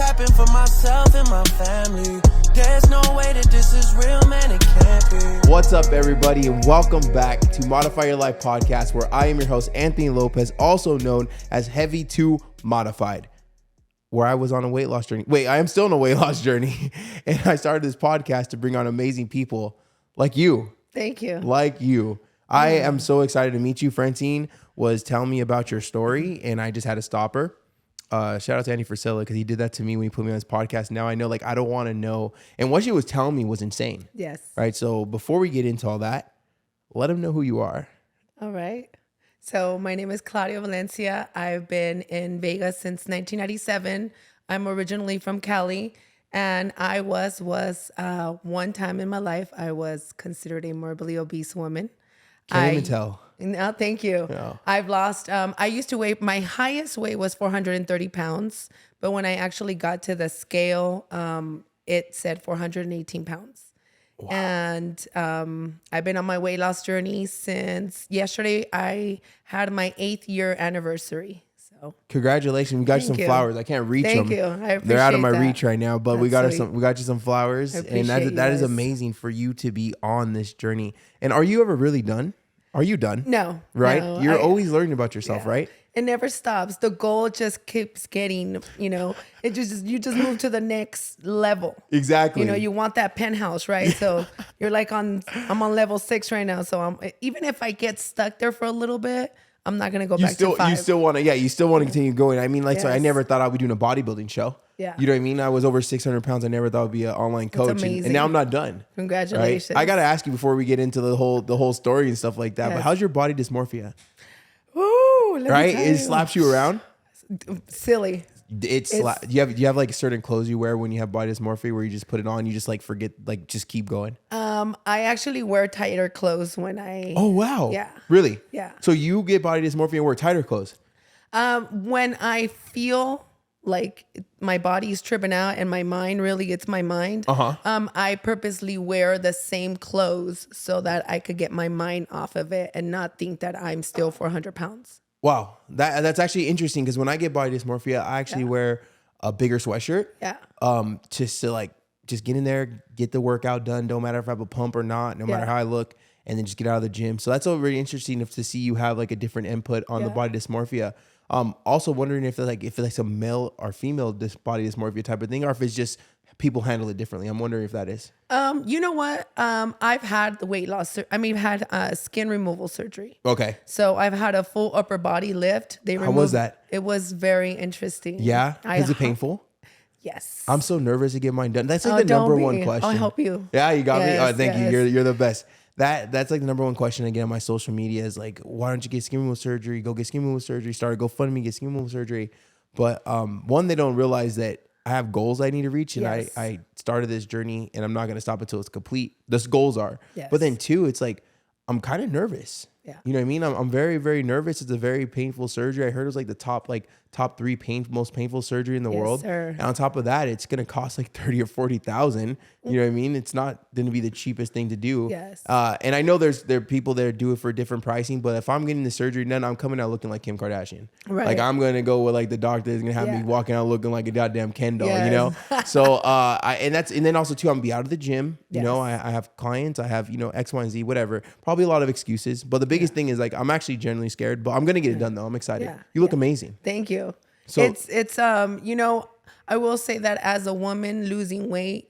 rapping for myself and my family. There's no way that this is real, man, it can't be. What's up, everybody, and welcome back to Modify Your Life podcast, where I am your host, Anthony Lopez, also known as Heavy 2 Modified, where I was on a weight loss journey. Wait, I am still on a weight loss journey, and I started this podcast to bring on amazing people like you. Thank you. Like you. I am so excited to meet you. Francine was telling me about your story, and I just had to stop her. Shout out to Andy Frisella, because he did that to me when he put me on his podcast. Now I know, like, I don't want to know. And what she was telling me was insane. Yes. Right. So before we get into all that, let them know who you are. All right. So my name is Claudia Valencia. I've been in Vegas since 1997. I'm originally from Cali, and I was one time in my life, I was considered a morbidly obese woman. Can't even tell. No, thank you. Yeah. I've lost, I used to weigh, my highest weight was 430 pounds. But when I actually got to the scale, it said 418 pounds. Wow. And I've been on my weight loss journey since yesterday. I had my 8th year anniversary. So congratulations. We got you some flowers. I can't reach them. Thank you. I appreciate They're out of my that. reach right now, but we got you some flowers. And that is amazing for you to be on this journey. And are you ever really done? Are you done? No. Right? No, You're always learning about yourself, right? It never stops. The goal just keeps getting, you just move to the next level. Exactly. You want that penthouse, right? So you're like I'm on level 6 right now. So even if I get stuck there for a little bit, I'm not going to go back to 5. You still want to continue going. I mean, so I never thought I would be doing a bodybuilding show. Yeah. You know what I mean? I was over 600 pounds. I never thought I'd be an online coach. And now I'm not done. Congratulations. Right? I got to ask you before we get into the whole story and stuff like that. Yes. But how's your body dysmorphia? Ooh, right? It slaps you around? Silly. Do you have like certain clothes you wear when you have body dysmorphia where you just put it on, you just like forget, like just keep going? I actually wear tighter clothes when I... Oh, wow. Yeah. Really? Yeah. So you get body dysmorphia and wear tighter clothes? When I feel like my body is tripping out and my mind, really, it's my mind. I purposely wear the same clothes so that I could get my mind off of it and not think that I'm still 400 pounds. Wow. That's actually interesting, because when I get body dysmorphia, I actually wear a bigger sweatshirt. Yeah. Just to just get in there, get the workout done. Don't matter if I have a pump or not, no matter how I look, and then just get out of the gym. So that's all really interesting to see you have like a different input on the body dysmorphia. Also wondering if it's a male or female body dysmorphia type of thing, or if it's just people handle it differently. I'm wondering if that is. You know what? I've had the weight loss. I've had skin removal surgery. Okay. So I've had a full upper body lift. How was that? It was very interesting. Yeah. Is it painful? Yes. I'm so nervous to get mine done. That's like the number one question. I'll help you. Yeah, you got me. Oh, thank you. You're the best. That's like the number one question I get on my social media is like, why don't you get skin removal surgery? Go get skin removal surgery. Start a GoFundMe, get skin removal surgery. But one, they don't realize that I have goals I need to reach, and I started this journey, and I'm not going to stop until it's complete. Those goals are. Yes. But then 2, it's like I'm kind of nervous. Yeah. You know what I mean? I'm very, very nervous. It's a very painful surgery. I heard it was like the top 3 most painful surgery in the world. Sir. And on top of that, it's gonna cost like 30 or 40,000. You know what I mean? It's not gonna be the cheapest thing to do. Yes. And I know there are people that do it for different pricing, but if I'm getting the surgery done, I'm coming out looking like Kim Kardashian. Right. Like I'm gonna go with like the doctor is gonna have me walking out looking like a goddamn Ken doll. You know. So and then also too, I'm gonna be out of the gym. You know, I have clients. I have X, Y, and Z, whatever. Probably a lot of excuses, but the biggest thing is like I'm actually genuinely scared, but I'm gonna get it done though. I'm excited. Yeah. You look amazing. Thank you. So it's I will say that as a woman losing weight,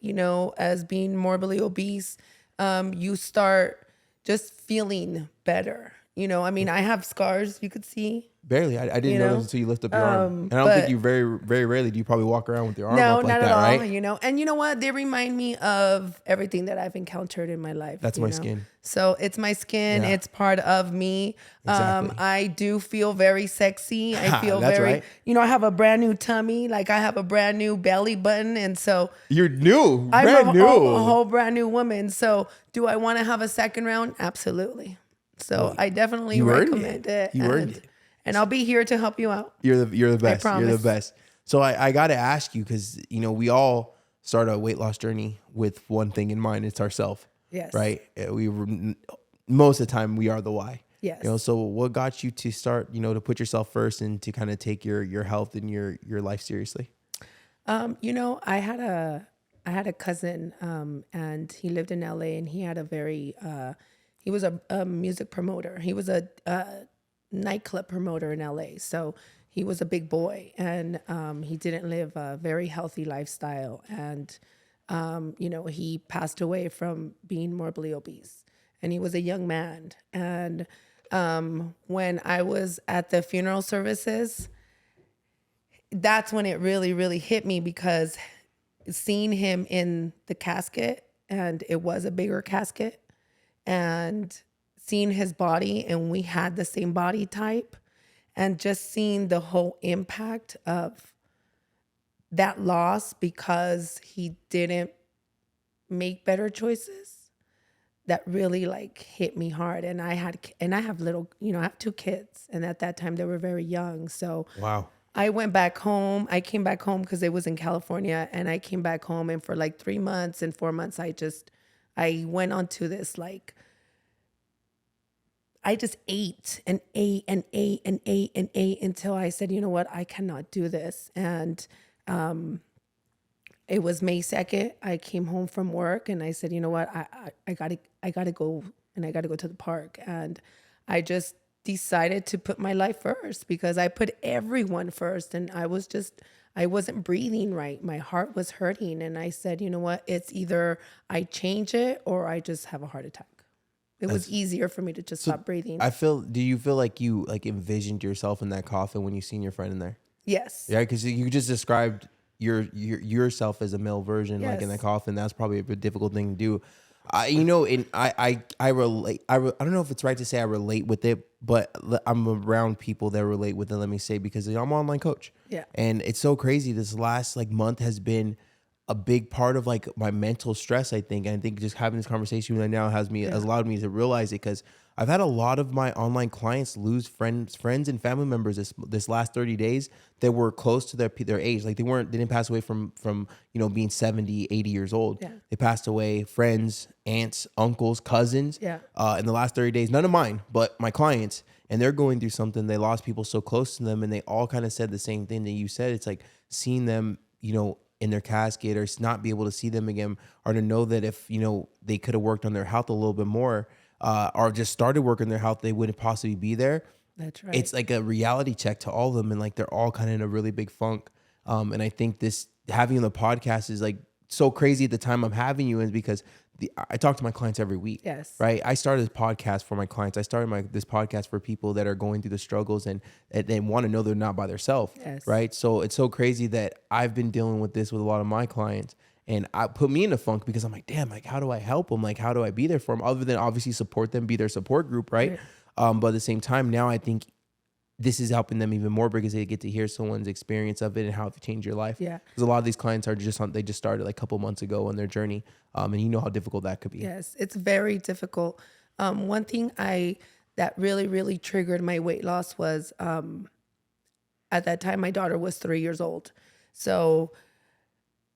as being morbidly obese, you start just feeling better. I mean, I have scars you could see. Barely. I didn't notice until you lift up your arm. And I don't think you very, very rarely do you probably walk around with your arm up like that, right? No, not at all, And you know what? They remind me of everything that I've encountered in my life. That's my skin. So it's my skin. Yeah. It's part of me. Exactly. I do feel very sexy. I feel very, right. I have a brand new tummy. Like I have a brand new belly button. And so you're new, I'm a whole brand new woman. So do I want to have a second round? Absolutely. So I definitely recommend it. You earned it. And I'll be here to help you out. You're the best. I promise. You're the best. So I got to ask you, because, we all start a weight loss journey with one thing in mind. It's ourselves. Yes. Right? Most of the time, we are the why. Yes. So what got you to start, to put yourself first and to kind of take your health and your life seriously? I had a cousin, and he lived in LA, and he had a very he was a music promoter. He was a nightclub promoter in LA. So he was a big boy, and he didn't live a very healthy lifestyle. And he passed away from being morbidly obese, and he was a young man. And when I was at the funeral services, that's when it really, really hit me, because seeing him in the casket, and it was a bigger casket, and seeing his body, and we had the same body type, and just seeing the whole impact of that loss because he didn't make better choices, that really like hit me hard. And I have little, I have 2 kids, and at that time they were very young. So Wow. I went back home. I came back home because it was in California, and I came back home, and for like 3 months and 4 months, I went on to this, like, I just ate and ate and ate and ate and ate until I said, you know what, I cannot do this. And it was May 2nd. I came home from work, and I said, you know what, I gotta go, and I gotta go to the park. And I just decided to put my life first, because I put everyone first, and I wasn't breathing right. My heart was hurting, and I said, you know what, it's either I change it or I just have a heart attack. It was easier for me to just stop breathing. Do you feel like you like envisioned yourself in that coffin when you seen your friend in there? Yes. Yeah, because you just described yourself as a male version, like in that coffin. That's probably a difficult thing to do. I relate. I don't know if it's right to say I relate with it, but I'm around people that relate with it. Let me say, because I'm an online coach. Yeah. And it's so crazy. This last like month has been a big part of like my mental stress, I think. And I think just having this conversation right now has allowed me to realize it, because I've had a lot of my online clients lose friends and family members this last 30 days that were close to their age. Like they didn't pass away from being 70, 80 years old. Yeah. They passed away, friends, aunts, uncles, cousins. Yeah. In the last 30 days, none of mine, but my clients. And they're going through something. They lost people so close to them, and they all kind of said the same thing that you said. It's like seeing them, in their casket, or not be able to see them again, or to know that if, they could have worked on their health a little bit more, or just started working their health, they wouldn't possibly be there. That's right. It's like a reality check to all of them. And like, they're all kind of in a really big funk. And I think having you on the podcast is like so crazy at the time I'm having you in, because I talk to my clients every week. Yes. Right. I started this podcast for my clients. I started this podcast for people that are going through the struggles and they want to know they're not by themselves. Yes. Right. So it's so crazy that I've been dealing with this with a lot of my clients, and I put me in a funk, because I'm like, damn, like, how do I help them? Like, how do I be there for them, other than obviously support them, be their support group. Right. But at the same time, now I think this is helping them even more, because they get to hear someone's experience of it and how it changed your life. Yeah. Because a lot of these clients they just started like a couple months ago on their journey. And you know how difficult that could be. Yes, it's very difficult. One thing that really, really triggered my weight loss was at that time, my daughter was 3 years old. So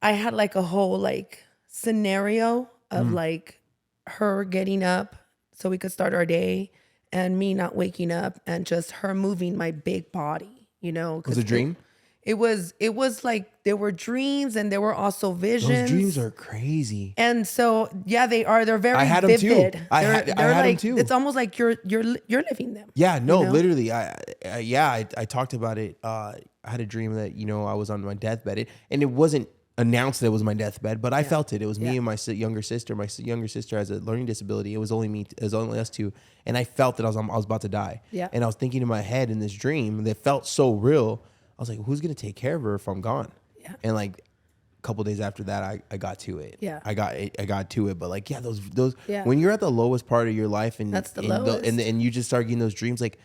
I had like a whole like scenario of like her getting up so we could start our day, and me not waking up, and just her moving my big body, It was a dream? It was like there were dreams, and there were also visions. Those dreams are crazy. And so, yeah, they are. They're very I had them vivid. too. I had them too. It's almost like you're living them. Yeah, no, literally. I talked about it. I had a dream that, I was on my deathbed, and it wasn't announced that it was my deathbed, but I felt it. It was me and my younger sister. My younger sister has a learning disability. It was only me. It was only us two. And I felt that I was about to die. Yeah. And I was thinking in my head in this dream that felt so real. I was like, who's going to take care of her if I'm gone? Yeah. And like a couple days after that, I got to it. Yeah. I got to it. But like, yeah, those Yeah. when you're at the lowest part of your life, and That's the lowest. and you just start getting those dreams, like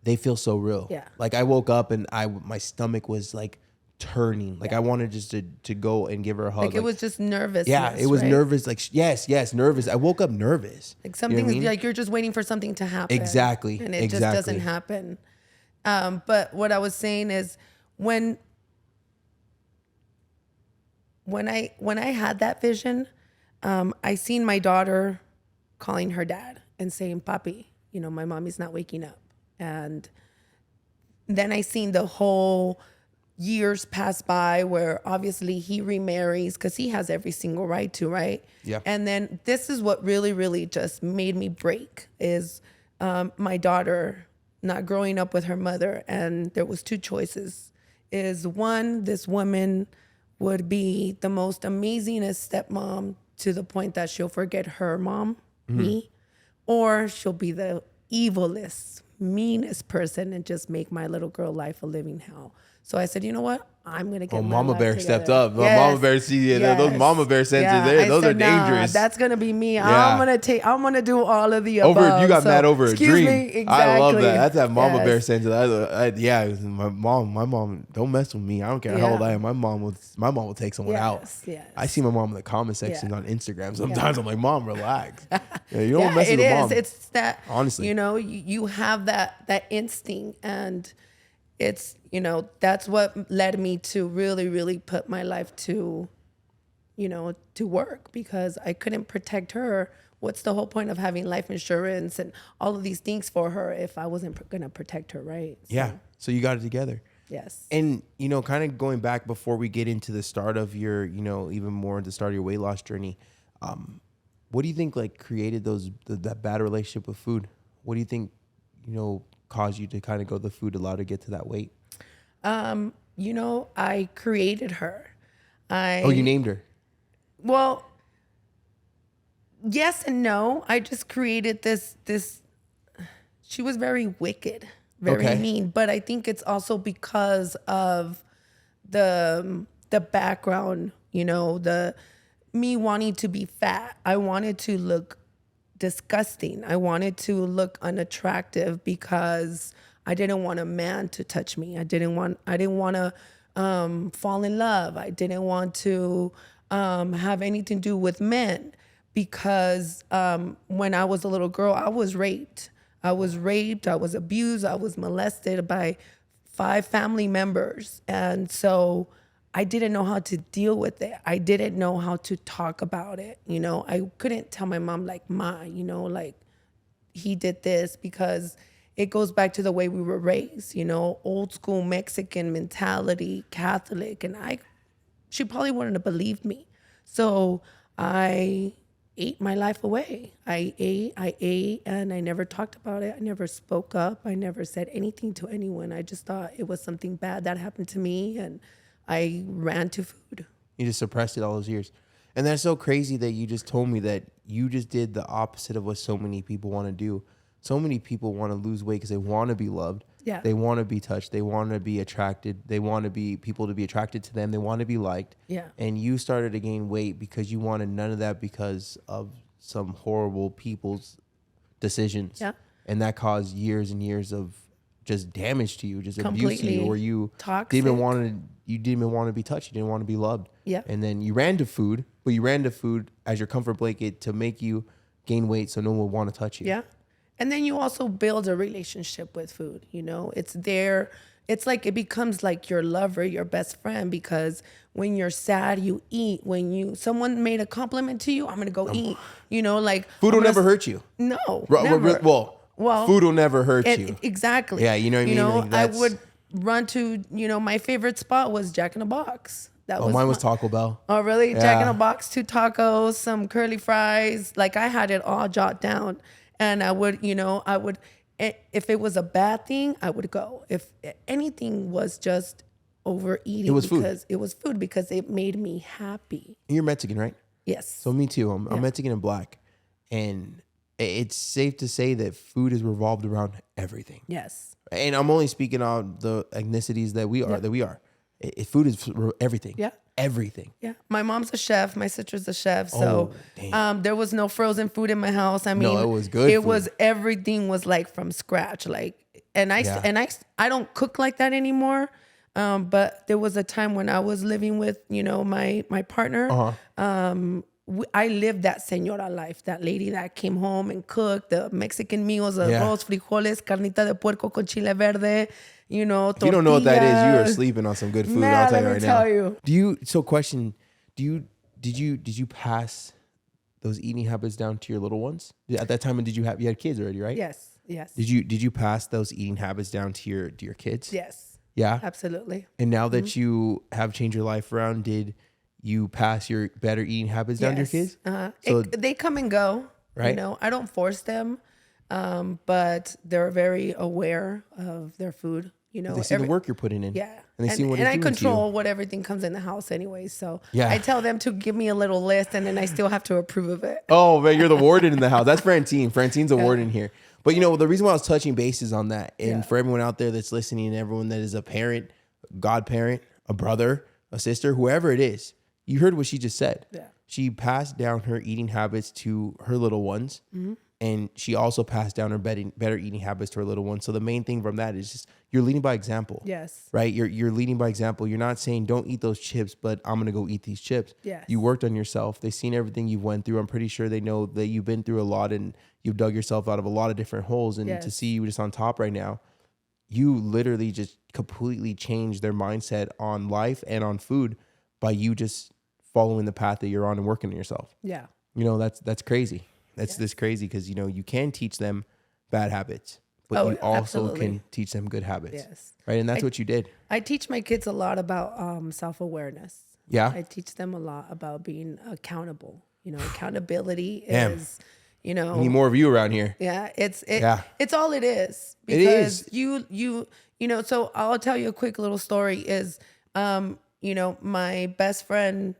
they feel so real. Yeah. Like I woke up and my stomach was like turning. Like I wanted just to go and give her a hug. Like it was just nervous. Yeah, it was right? nervous. Like yes, nervous. I woke up nervous. Like something, you know what I mean? like you're just waiting for something to happen. Exactly. And it just doesn't happen. But what I was saying is when I had that vision, I seen my daughter calling her dad and saying, "Papi, my mommy's not waking up." And then I seen the whole years pass by where obviously he remarries because he has every single right to, right? Yeah. And then this is what really, really just made me break is my daughter not growing up with her mother. And there was two choices. Is one, this woman would be the most amazingest stepmom to the point that she'll forget her mom, me, or she'll be the evilest, meanest person and just make my little girl life a living hell. So I said, you know what? I'm going to get my Mama life Bear together. stepped up. Yes. Mama Bear, see, those Mama Bear senses there, I those said, are dangerous. That's going to be me. Yeah. I'm going to do all of the above. You got mad over a dream. Me, exactly. I love that. That's that Mama Yes. Bear sense. My mom, don't mess with me. I don't care how old I am. My mom will take someone out. Yes. I see my mom in the comment sections on Instagram. Sometimes I'm like, Mom, relax. You don't Yeah, mess with it mom. is. It's that, honestly, you have that instinct, and it's, that's what led me to really, really put my life to work, because I couldn't protect her. What's the whole point of having life insurance and all of these things for her if I wasn't going to protect her, right? So, yeah. So you got it together. Yes. And, kind of going back before we get into the start of your, even more the start of your weight loss journey, what do you think created that bad relationship with food? What do you think, caused you to kind of go the food allowed to get to that weight? I created her. You named her? Well, yes and no. I just created this, she was very wicked, very mean, but I think it's also because of the background, me wanting to be fat. I wanted to look disgusting. I wanted to look unattractive because I didn't want a man to touch me. I didn't want to fall in love. I didn't want to have anything to do with men, because when I was a little girl, I was raped. I was abused, I was molested by 5 family members. And so I didn't know how to deal with it. I didn't know how to talk about it. I couldn't tell my mom Ma, he did this, because it goes back to the way we were raised, old school Mexican mentality, Catholic, and she probably wouldn't have believed me. So I ate my life away. I ate, and I never talked about it. I never spoke up. I never said anything to anyone. I just thought it was something bad that happened to me, and I ran to food. You just suppressed it all those years. And that's so crazy that you just told me that you just did the opposite of what so many people want to do. So many people want to lose weight because they want to be loved. Yeah. They want to be touched. They want to be attracted. They want people to be attracted to them. They want to be liked. Yeah. And you started to gain weight because you wanted none of that because of some horrible people's decisions. Yeah. And that caused years and years of just damage to you, just abuse to you, or you toxic. didn't even want to be touched. You didn't want to be loved. Yeah. And then you ran to food, but you ran to food as your comfort blanket to make you gain weight so no one would want to touch you. Yeah. And then you also build a relationship with food. It's there. It's like it becomes like your lover, your best friend, because when you're sad, you eat. When someone made a compliment to you, I'm going to go eat. Food will never hurt you. No, never. Well, food will never hurt you. Exactly. Yeah, you know what I mean? I would run to, my favorite spot was Jack in the Box. Mine was Taco Bell. Oh, really? Yeah. Jack in the Box, 2 tacos, some curly fries. I had it all jotted down. And I would, if it was a bad thing, I would go. If anything was just overeating, it was food because it made me happy. You're Mexican, right? Yes. So me too. I'm Mexican and black. And it's safe to say that food is revolved around everything. Yes. And I'm only speaking on the ethnicities that we are. Food is everything. Yeah. Everything. Yeah. My mom's a chef. My sister's a chef. So there was no frozen food in my house. I mean, no, it was good. Everything was from scratch. I don't cook like that anymore. But there was a time when I was living with, my partner. Uh-huh. I lived that señora life, that lady that came home and cooked the Mexican meals, arroz, frijoles, carnita de puerco con chile verde, tortillas. If you don't know what that is, you are sleeping on some good food. I'll tell you right now. Did you pass those eating habits down to your little ones? At that time, you had kids already, right? Yes. Did you pass those eating habits down to your kids? Yes. Yeah. Absolutely. And now that you have changed your life around, did you pass your better eating habits down to your kids? So They come and go. Right. You know, I don't force them, but they're very aware of their food. You know, they see the work you're putting in. Yeah. And they see what it's and I doing to you. control what everything comes in the house anyway. So Yeah. I tell them to give me a little list, and then I still have to approve of it. Oh, man, you're the warden in the house. That's Francine. Francine's a warden here. But, you know, the reason why I was touching bases on that, and for everyone out there that's listening and everyone that is a parent, godparent, a brother, a sister, whoever it is, you heard what she just said. Yeah. She passed down her eating habits to her little ones. And she also passed down her better eating habits to her little ones. So the main thing from that is just you're leading by example. Yes. Right? You're leading by example. You're not saying don't eat those chips, but I'm going to go eat these chips. Yes. You worked on yourself. They've seen everything you've went through. I'm pretty sure they know that you've been through a lot and you've dug yourself out of a lot of different holes. And to see you just on top right now, you literally just completely changed their mindset on life and on food by you just following the path that you're on and working on yourself. Yeah. You know, that's crazy. That's crazy because, you know, you can teach them bad habits, but you also can teach them good habits. Yes. Right. And that's what you did. I teach my kids a lot about self-awareness. Yeah. I teach them a lot about being accountable. You know, accountability is, you know, We need more of you around here. yeah, it's all it is. It Because is. you know, so I'll tell you a quick little story is, you know, my best friend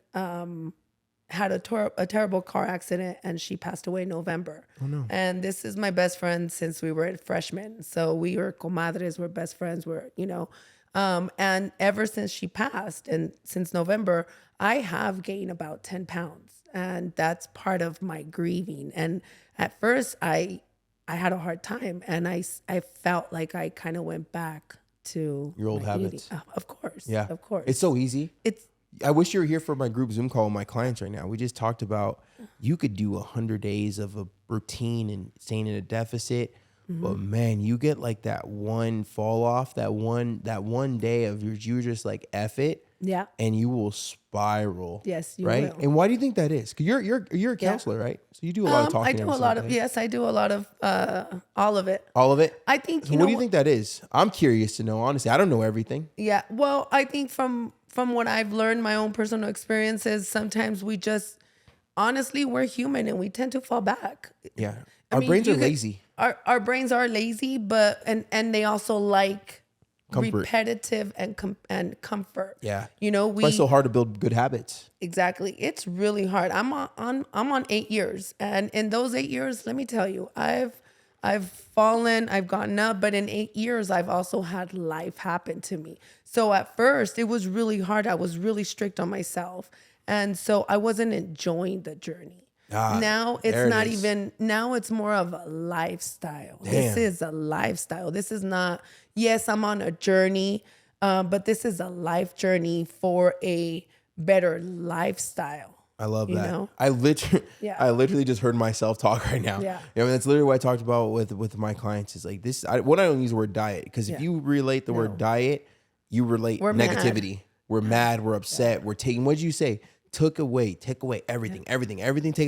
had a terrible car accident and she passed away in November. Oh no. And this is my best friend since we were freshmen. So we were comadres, we're best friends, we're, you know, and ever since she passed and since November, I have gained about 10 pounds and that's part of my grieving. And at first I had a hard time and I felt like I kind of went back to Your old my habits. eating. Of course. Yeah. Of course. It's so easy. It's I wish you were here for my group Zoom call with my clients right now. We just talked about you could do 100 days of a routine and staying in a deficit. But man, you get like that one fall off, that one day of you just like F it. Yeah. And you will spiral. Yes, you right? will. And why do you think that is? Because you're a counselor, right? So you do a lot of talking. I do a lot of I do a lot of all of it. All of it? I think So what do you think that is? I'm curious to know, honestly. I don't know everything. Yeah. Well, I think from what I've learned, my own personal experiences, sometimes we just honestly we're human and we tend to fall back. Yeah. I Our mean, brains are you could- lazy. Our brains are lazy, but and they also like Comfort. repetitive and comfort. Yeah. You know, Why it's so hard to build good habits? Exactly. It's really hard. I'm on 8 years, and in those 8 years, let me tell you, I've fallen, I've gotten up, but in 8 years, I've also had life happen to me. So at first, it was really hard. I was really strict on myself, and so I wasn't enjoying the journey. Now there it's it not is. even. Now it's more of a lifestyle. Damn. This is a lifestyle. This is not. Yes, I'm on a journey, but this is a life journey for a better lifestyle. I love that. know? I literally, Yeah. I literally just heard myself talk right now. Yeah. I mean, that's literally what I talked about with my clients. Is like this. I don't use the word diet because if Yeah. you relate the word diet, you relate We're mad. negativity. We're mad. We're upset. We're taking. What did you say? Take away everything, everything. Take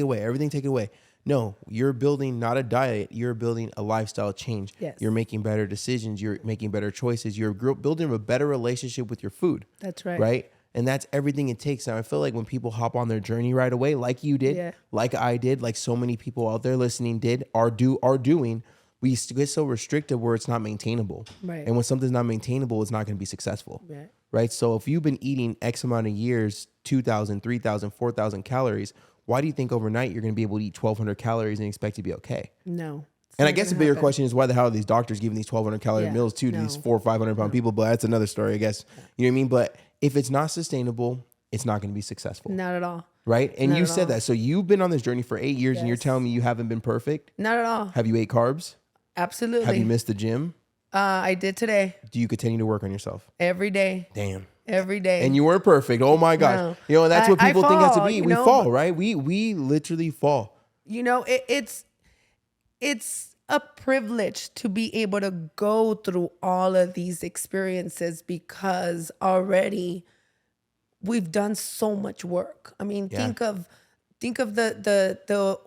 away. No, you're building not a diet. You're building a lifestyle change. Yes. You're making better decisions. You're making better choices. You're building a better relationship with your food. That's right. Right. And that's everything it takes. Now, I feel like when people hop on their journey right away, like you did, Yeah. like I did, like so many people out there listening are doing, we get so restricted where it's not maintainable. Right. And when something's not maintainable, it's not going to be successful. Right. Right. So if you've been eating X amount of years, 2,000, 3,000, 4,000 calories, why do you think overnight you're going to be able to eat 1,200 calories and expect to be okay? No. And I guess the bigger question is why the hell are these doctors giving these 1,200 calorie Yeah, meals to no. these 400 or 500 pound people? But that's another story, I guess. You know what I mean? But if it's not sustainable, it's not going to be successful. Not at all. Right? And Not you at said all. that. So you've been on this journey for 8 years and you're Yes. telling me you haven't been perfect? Not at all. Have you ate carbs? Absolutely. Have you missed the gym? I did today. Do you continue to work on yourself? Every day. Damn. Every day. And you weren't perfect. Oh my gosh. No. You know, and that's what I people think it has to fall, be. you We know, fall, but- right? We literally fall. You know, it's a privilege to be able to go through all of these experiences because already we've done so much work. I mean, Yeah. think of the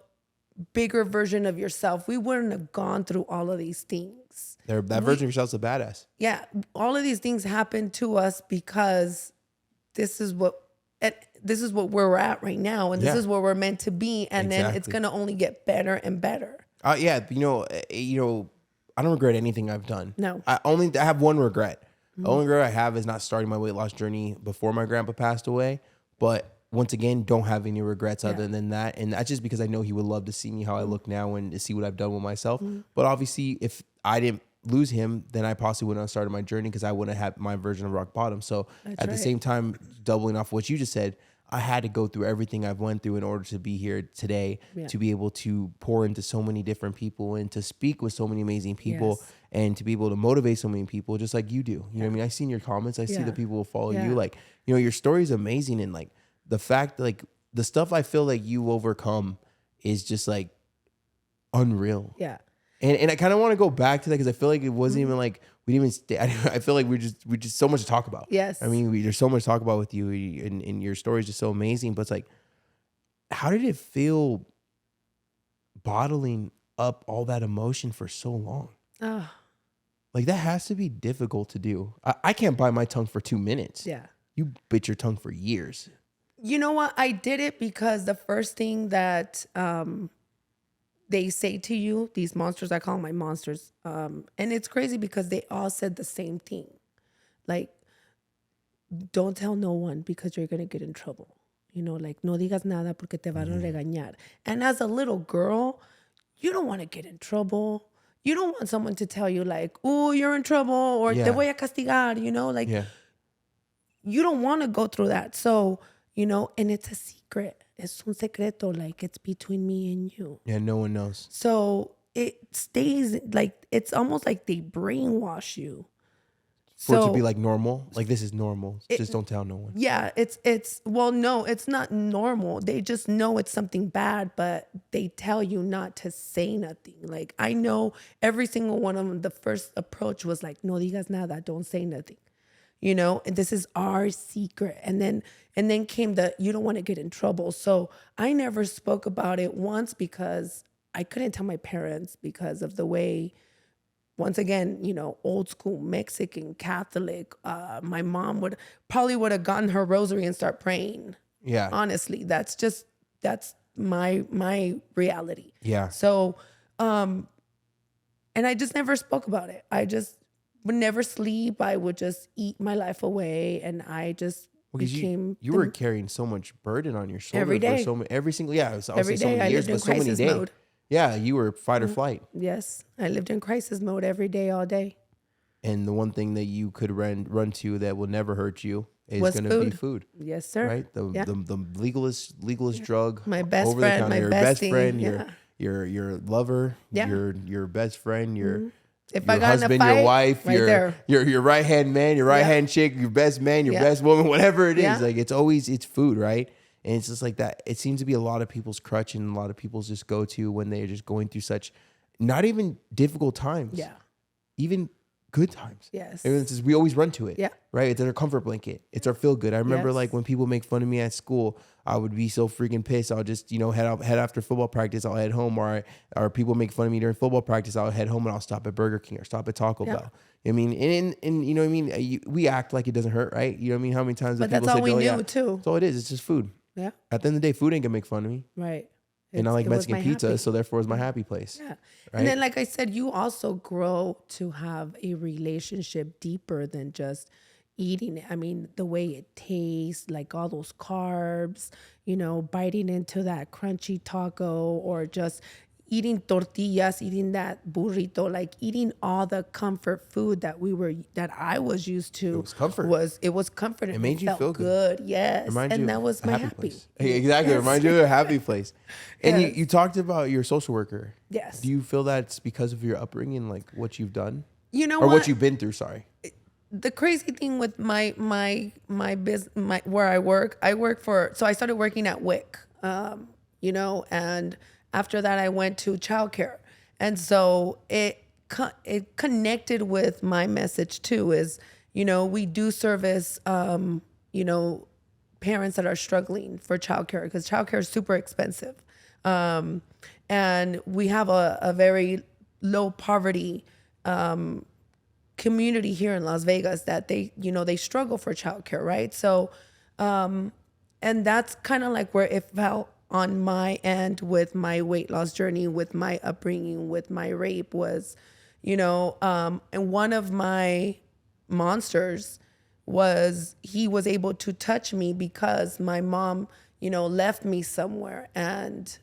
bigger version of yourself. We wouldn't have gone through all of these things. things. That version of yourself's a badass. Yeah. All of these things happen to us because this is what we're at right now. And this is where we're meant to be. And then it's going to only get better and better. Yeah. I don't regret anything I've done. No. I have one regret. The only regret I have is not starting my weight loss journey before my grandpa passed away. But once again, don't have any regrets other than that. And that's just because I know he would love to see me how I look now and to see what I've done with myself. But obviously, if I didn't lose him, then I possibly wouldn't have started my journey because I wouldn't have had my version of rock bottom. So at the same time, doubling off what you just said, I had to go through everything I've went through in order to be here today, to be able to pour into so many different people and to speak with so many amazing people and to be able to motivate so many people just like you do. You know what I mean? I seen your comments. I see the people who follow you. Like, your story is amazing. And like the fact, like the stuff I feel like you overcome is just like unreal. Yeah. And I kind of want to go back to that because I feel like it wasn't even like we didn't even stay. I feel like we just so much to talk about. Yes. I mean, there's so much to talk about with you, and your story is just so amazing. But it's like, how did it feel bottling up all that emotion for so long? Like that has to be difficult to do. I can't bite my tongue for 2 minutes. Yeah. You bit your tongue for years. You know what? I did it because the first thing that they say to you, these monsters, I call them my monsters. And it's crazy because they all said the same thing. Like, don't tell no one because you're going to get in trouble. Like, no digas nada porque te van a regañar. And as a little girl, you don't want to get in trouble. You don't want someone to tell you like, oh, you're in trouble or te voy a castigar, like you don't want to go through that. So, and it's a secret. Es un secreto, like it's between me and you. Yeah, no one knows. So it stays like, it's almost like they brainwash you. For it to be like normal, like this is normal. Just don't tell no one. Yeah, well, no, it's not normal. They just know it's something bad, but they tell you not to say nothing. Like I know every single one of them, the first approach was like, no digas nada, don't say nothing. And this is our secret. And then came the, you don't want to get in trouble. So I never spoke about it once because I couldn't tell my parents because of the way, once again, old school Mexican Catholic, my mom would have gotten her rosary and start praying. Yeah. Honestly, that's my reality. Yeah. So, and I just never spoke about it. I just would never sleep. I would just eat my life away. And I just became... You were carrying so much burden on your shoulders. Every day. Every single, every day I lived in crisis mode. Yeah, you were fight or flight. Yes, I lived in crisis mode every day, all day. And the one thing that you could run to that will never hurt you is going to be food. Yes, sir. Right? The legalist drug. My best over friend, the counter. my Your best bestie, friend, your lover, your best friend, your husband, your wife, your right hand man, your right hand chick, your best man, your best woman, whatever it is. Like it's food, right? And it's just like that. It seems to be a lot of people's crutch and a lot of people's just go to when they're just going through such, not even difficult times. Yeah. Even good times. Yes. And it's just, we always run to it. Yeah. Right? It's our comfort blanket. It's our feel good. I remember like when people make fun of me at school, I would be so freaking pissed. I'll just, head after football practice, I'll head home, or people make fun of me during football practice, I'll head home and I'll stop at Burger King or stop at Taco Bell. I mean, and you know what I mean? We act like it doesn't hurt, right? You know what I mean? How many times but people that's all say, we knew too. That's all it is. It's just food. Yeah. At the end of the day, food ain't gonna make fun of me. Right. And I like Mexican pizza, so therefore it's my happy place. Yeah. Right? And then, like I said, you also grow to have a relationship deeper than just eating it. I mean, the way it tastes, like all those carbs, biting into that crunchy taco or just eating tortillas, eating that burrito, like eating all the comfort food that I was used to. It was comfort. It was comfort. It made you feel good. Yes. And that was my happy place. Exactly. Yes. It reminds you of a happy place. And you talked about your social worker. Yes. Do you feel that's because of your upbringing, like what you've done? Or what you've been through, sorry. The crazy thing with my business, where I work so I started working at WIC, and after that I went to childcare. And so it connected with my message too, is, we do service, parents that are struggling for childcare because childcare is super expensive. And we have a very low poverty community here in Las Vegas that they struggle for childcare, right? So, and that's kind of like where it felt on my end with my weight loss journey, with my upbringing, with my rape was, and one of my monsters was he was able to touch me because my mom, left me somewhere and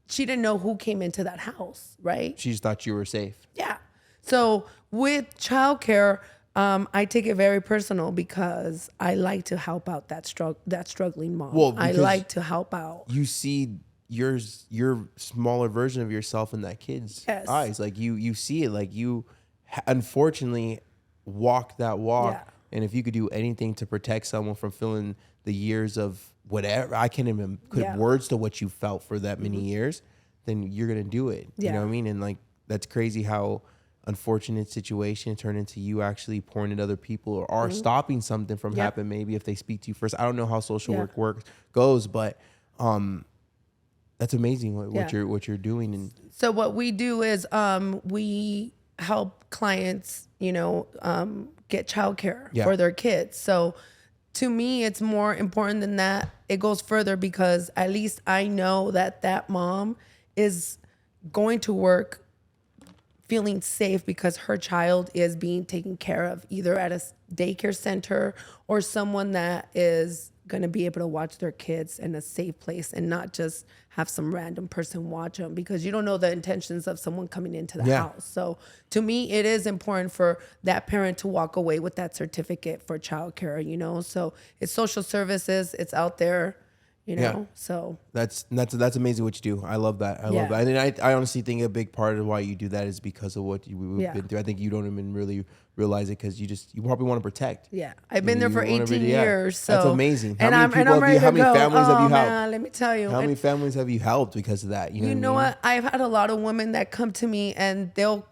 she didn't know who came into that house, right? She just thought you were safe. Yeah. So with childcare, I take it very personal because I like to help out that struggling mom. Well, I because like to help out. you see your smaller version of yourself in that kid's eyes. Like you see it. Like you, unfortunately, walk that walk. Yeah. And if you could do anything to protect someone from feeling the years of whatever, I can't even put words to what you felt for that many years, then you're gonna do it. You know what I mean? And like that's crazy how unfortunate situation turned into you actually pouring at other people or stopping something from happening. Maybe if they speak to you first. I don't know how social work goes, but that's amazing what you're doing. And so what we do is we help clients, get childcare for their kids. So to me, it's more important than that. It goes further because at least I know that mom is going to work feeling safe because her child is being taken care of either at a daycare center or someone that is going to be able to watch their kids in a safe place and not just have some random person watch them because you don't know the intentions of someone coming into the house. So to me, it is important for that parent to walk away with that certificate for childcare, so it's social services, it's out there. So that's amazing what you do. I love that. I love that. And I honestly think a big part of why you do that is because of what we've been through. I think you don't even really realize it because you probably want to protect. Yeah, I've been there for 18 years. So that's amazing. How I'm many ready to go. families have you helped? Man, let me tell you. How many families have you helped because of that? You know what? I've had a lot of women that come to me and they'll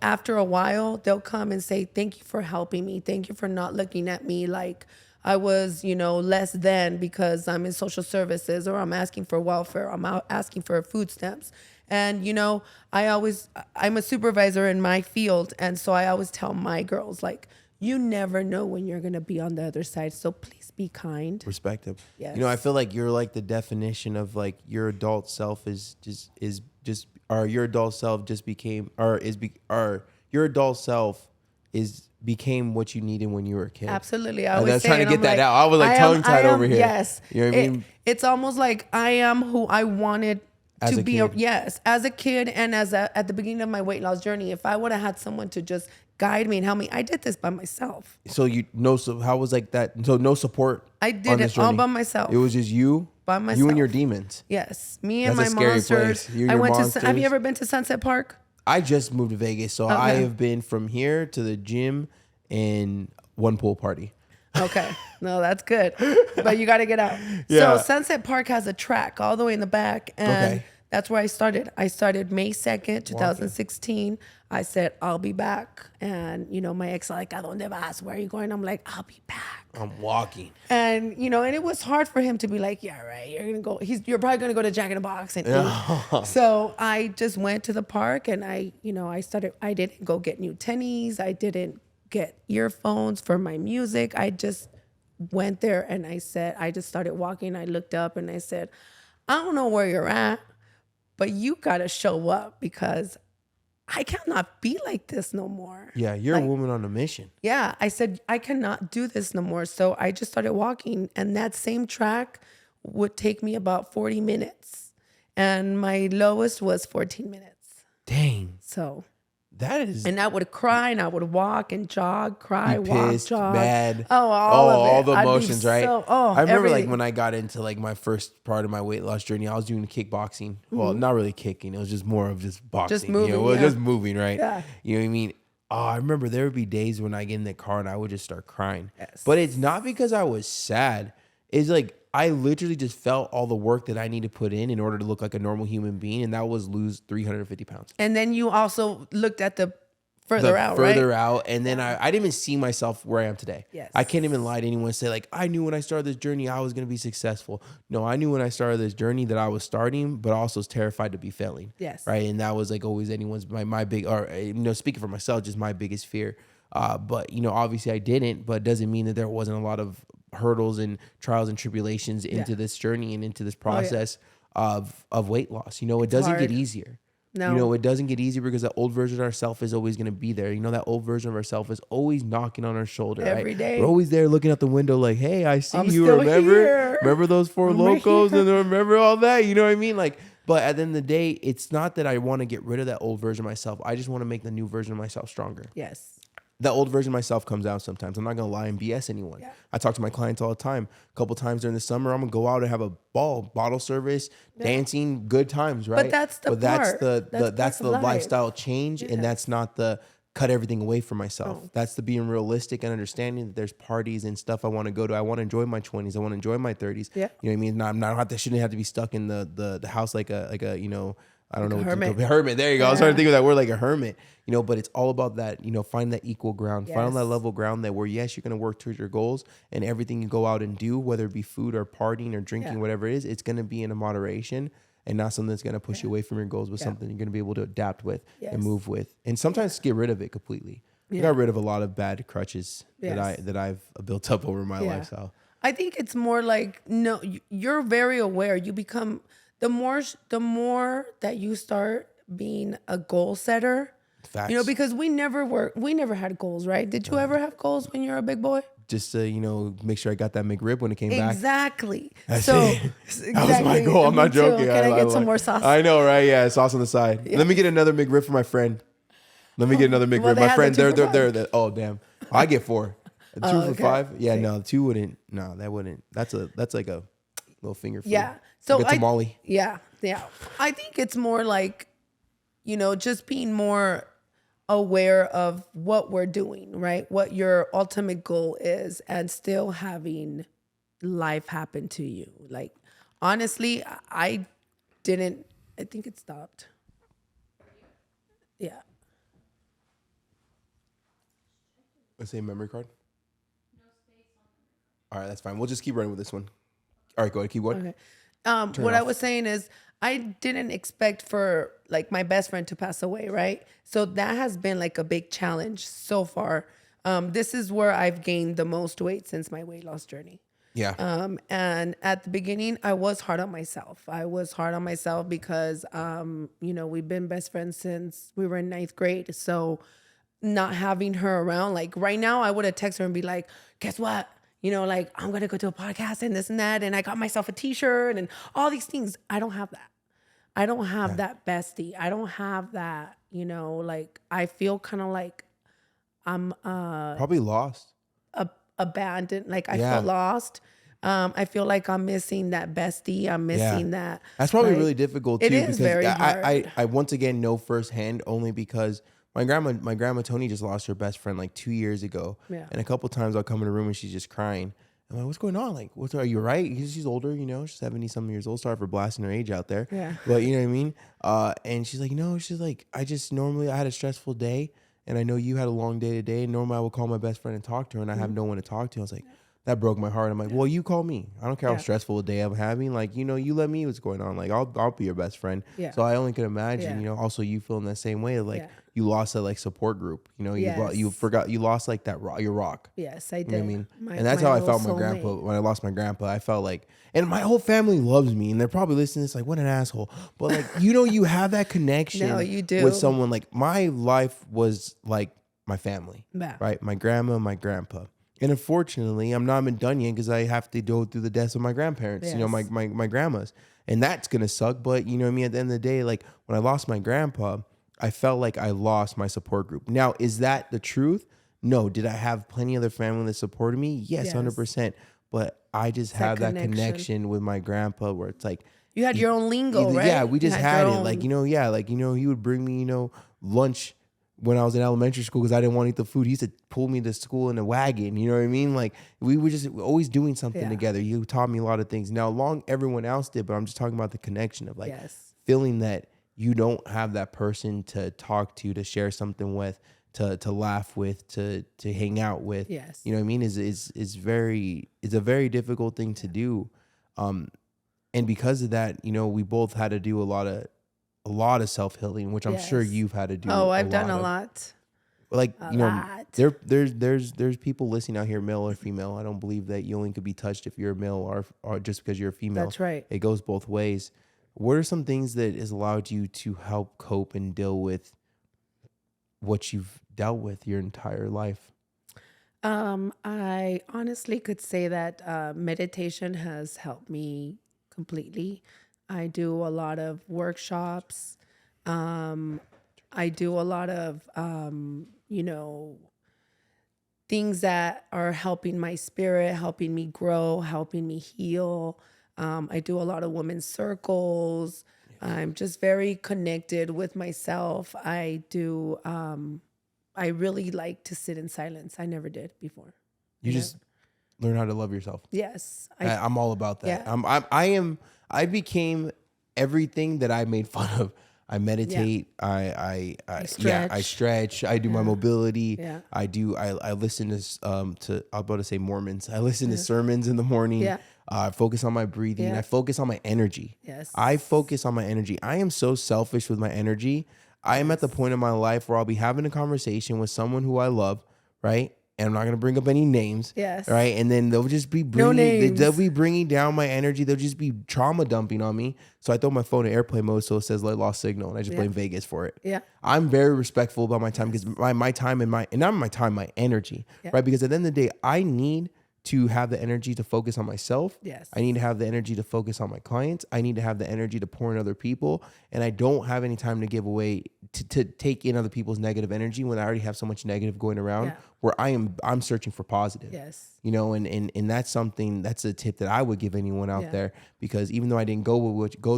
after a while they'll come and say, "Thank you for helping me. Thank you for not looking at me like I was, less than because I'm in social services or I'm asking for welfare. I'm out asking for food stamps." And, I'm a supervisor in my field. And so I always tell my girls, like, you never know when you're going to be on the other side. So please be kind. Respect them. Yes. I feel like you're like the definition of like your adult self your adult self just became, your adult self became what you needed when you were a kid. Absolutely. I was trying to get that out. I was like tongue tied over here. Yes. You know what I mean? It's almost like I am who I wanted to be. As a kid and at the beginning of my weight loss journey, if I would have had someone to just guide me and help me, I did this by myself. So how was like that? So no support. I did it all by myself. It was just you. By myself. You and your demons. Yes. Me and That's my a scary monsters. place. You and your monsters. Have you ever been to Sunset Park? I just moved to Vegas, so I have been from here to the gym and one pool party. Okay. No, that's good. But you got to get out. Yeah. So Sunset Park has a track all the way in the back. And that's where I started. I started May 2nd, 2016. I said, I'll be back. And, my ex like, ¿A dónde vas? Where are you going? I'm like, I'll be back. I'm walking. And, and it was hard for him to be like, yeah, right. You're going to go. You're probably going to go to Jack in the Box and eat. So I just went to the park and I didn't go get new tennies. I didn't get earphones for my music. I just went there and I just started walking. I looked up and I said, I don't know where you're at, but you got to show up because I cannot be like this no more. Yeah, you're a woman on a mission. Yeah, I said, I cannot do this no more. So I just started walking and that same track would take me about 40 minutes. And my lowest was 14 minutes. Dang. So that is. And I would cry and I would walk and jog, cry, walk, pissed, jog. Mad. Oh, all of it. The emotions, right? I remember everything. like when I got into like my first part of my weight loss journey, I was doing kickboxing. Well, not really kicking. It was just more of just boxing. Just moving. Just moving, right? Yeah. You know what I mean? Oh, I remember there would be days when I get in the car and I would just start crying. Yes. But it's not because I was sad. It's like I literally just felt all the work that I need to put in order to look like a normal human being. And that was lose 350 pounds. And then you also looked at the further out. And then I didn't even see myself where I am today. Yes. I can't even lie to anyone and say like, I knew when I started this journey, I was going to be successful. No, I knew when I started this journey that I was starting, but also was terrified to be failing. Yes. Right. And that was like always anyone's, my big, or, speaking for myself, just my biggest fear. But, obviously I didn't, but it doesn't mean that there wasn't a lot of hurdles and trials and tribulations into this journey and into this process of weight loss. It doesn't hard. get easier. No. It doesn't get easier because the old version of ourselves is always going to be there. That old version of ourselves is always knocking on our shoulder. Every right? day. We're always there looking out the window like, hey, I see I'm you. still Remember? here. Remember those four I'm locos right and remember all that? You know what I mean? Like, but at the end of the day, it's not that I want to get rid of that old version of myself. I just want to make the new version of myself stronger. Yes. The old version of myself comes out sometimes. I'm not going to lie and BS anyone. Yeah. I talk to my clients all the time. A couple times during the summer, I'm going to go out and have a bottle service, dancing, good times, right? But that's the that's part. that's the life. lifestyle change, and that's not the cut everything away from myself. Oh. That's the being realistic and understanding that there's parties and stuff I want to go to. I want to enjoy my 20s. I want to enjoy my 30s. Yeah. You know what I mean? Shouldn't have to be stuck in the house like a I don't know. hermit. Hermit. There you go. I was trying to think of that word like a hermit, but it's all about that, find that equal ground, find that level ground that where, yes, you're going to work towards your goals and everything you go out and do, whether it be food or partying or drinking, whatever it is, it's going to be in a moderation and not something that's going to push you away from your goals, but something you're going to be able to adapt with and move with. And sometimes get rid of it completely. I got rid of a lot of bad crutches that I've built up over my lifestyle. I think it's more like, no, you're very aware. You become, the more that you start being a goal setter, Facts. because we never had goals, right? Did you ever have goals when you were a big boy? Just to, make sure I got that McRib when it came back. Exactly. That was my goal. I'm not joking. Can I get some more sauce? I know, right? Yeah, sauce on the side. Yeah. Let me get another McRib for my friend. Let me get another McRib. Well, my friend, they're oh damn. I get 4. 2 for $5. Yeah, no, 2 wouldn't. No, that wouldn't. That's like a little finger food. Yeah. So like a tamale. Yeah. I think it's more like, just being more aware of what we're doing, right? What your ultimate goal is, and still having life happen to you. Like, honestly, I think it stopped. Yeah. Let's say memory card. All right, that's fine. We'll just keep running with this one. All right, go ahead. Keep going. Okay. What I was saying is, I didn't expect for like my best friend to pass away, right? So that has been like a big challenge so far. This is where I've gained the most weight since my weight loss journey. Yeah. And at the beginning, I was hard on myself. Because, we've been best friends since we were in 9th grade. So not having her around, like right now, I would have texted her and be like, guess what? I'm going to go to a podcast and this and that. And I got myself a t-shirt and all these things. I don't have that. I don't have that bestie. I don't have that, I feel kind of like I'm probably lost. Abandoned. Like I feel lost. I feel like I'm missing that bestie. I'm missing that. That's probably really difficult too. It is because very hard. I once again know firsthand only because my grandma Tony just lost her best friend like 2 years ago. Yeah. And a couple times I'll come in the room and she's just crying. I'm like, what's going on? Like, are you right? Because she's older, she's 70 something years old. Sorry for blasting her age out there. Yeah. But you know what I mean? And she's like, she's like, I had a stressful day and I know you had a long day today. And normally I would call my best friend and talk to her and I have no one to talk to. I was like, that broke my heart. I'm like, well, you call me. I don't care how stressful a day I'm having. Like, you let me what's going on. Like, I'll be your best friend. Yeah. So I only can imagine, also you feeling that same way. Like you lost that like support group. You forgot, you lost like your rock. Yes, I did. You know what I mean? And that's how I felt my grandpa. When I lost my grandpa, I felt like, and my whole family loves me and they're probably listening to this like, what an asshole. But like, you have that connection No, you do. with someone. Like my life was like my family, Yeah. right? My grandma, my grandpa. And unfortunately, I'm not even done yet because I have to go through the deaths of my grandparents, Yes. my grandmas. And that's going to suck. But you know what I mean? At the end of the day, like when I lost my grandpa, I felt like I lost my support group. Now, is that the truth? No. Did I have plenty of other family that supported me? Yes. 100%. But I just have that connection with my grandpa where it's like, you had your own lingo, right? Yeah, we just had it. Own. Like, he would bring me, lunch when I was in elementary school because I didn't want to eat the food. He used to pull me to school in a wagon. You know what I mean? Like we were just always doing something together. You taught me a lot of things. Now, everyone else did, but I'm just talking about the connection of like feeling that you don't have that person to talk to share something with, to laugh with, to hang out with. Yes. You know what I mean? It's a very difficult thing to do. And because of that, you know, we both had to do a lot of self-healing, which I'm sure Yes. you've had to do. Oh, I've done a of. lot. Like, A you know, lot. there's people listening out here, male or female. I don't believe that you only could be touched if you're a male or just because you're a female. That's right. It goes both ways. What are some things that has allowed you to help cope and deal with what you've dealt with your entire life? I honestly could say that meditation has helped me completely. I do a lot of workshops. I do a lot of, things that are helping my spirit, helping me grow, helping me heal. I do a lot of women's circles. I'm just very connected with myself. I really like to sit in silence. I never did before. You just learn how to love yourself. Yes. I'm all about that. Yeah. I became everything that I made fun of. I meditate. I stretch. I do my mobility. Yeah. I listen to I'm about to say Mormons. I listen to sermons in the morning. Yeah. I focus on my breathing. Yeah. I focus on my energy. Yes. I focus on my energy. I am so selfish with my energy. I am at the point in my life where I'll be having a conversation with someone who I love, right? And I'm not going to bring up any names. Yes. Right. And then they'll just be they'll be bringing down my energy. They'll just be trauma dumping on me. So I throw my phone in airplane mode so it says like lost signal. And I just blame Vegas for it. Yeah. I'm very respectful about my time because my time and not my time, my energy. Yeah. Right. Because at the end of the day, I need to have the energy to focus on myself. Yes. I need to have the energy to focus on my clients. I need to have the energy to pour in other people. And I don't have any time to give away, to take in other people's negative energy when I already have so much negative going around where I'm searching for positive. Yes. You know, and that's a tip that I would give anyone out there, because even though I didn't go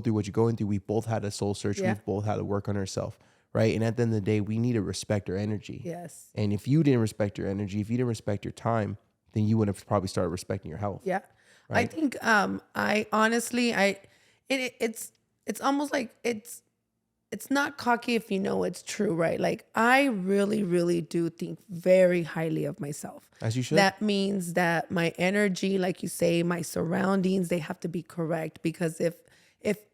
through what you're going through, we both had a soul search. We've both had to work on ourselves. Right. And at the end of the day, we need to respect our energy. Yes. And if you didn't respect your energy, if you didn't respect your time, then you would have probably started respecting your health. Yeah. Right? I think I honestly it's almost like it's not cocky if you know it's true, right? Like I really, really do think very highly of myself. As you should. That means that my energy, like you say, my surroundings, they have to be correct, because if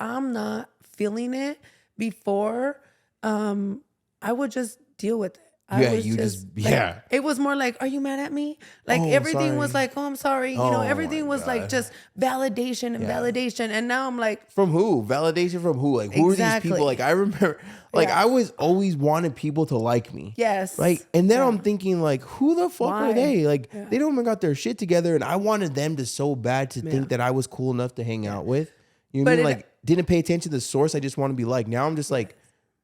I'm not feeling it before, I would just deal with it. It was more like, are you mad at me? Like everything was like, oh, I'm sorry. You know, everything was like just validation and validation. And now I'm like, from who? Validation from who? Like, who are these people? Like, I remember, like, I was always wanted people to like me. Yes. Right. And then I'm thinking, like, who the fuck are they? Like, they don't even got their shit together. And I wanted them to so bad to think that I was cool enough to hang out with. You know what I mean? Like, didn't pay attention to the source. I just want to be like. Now I'm just like,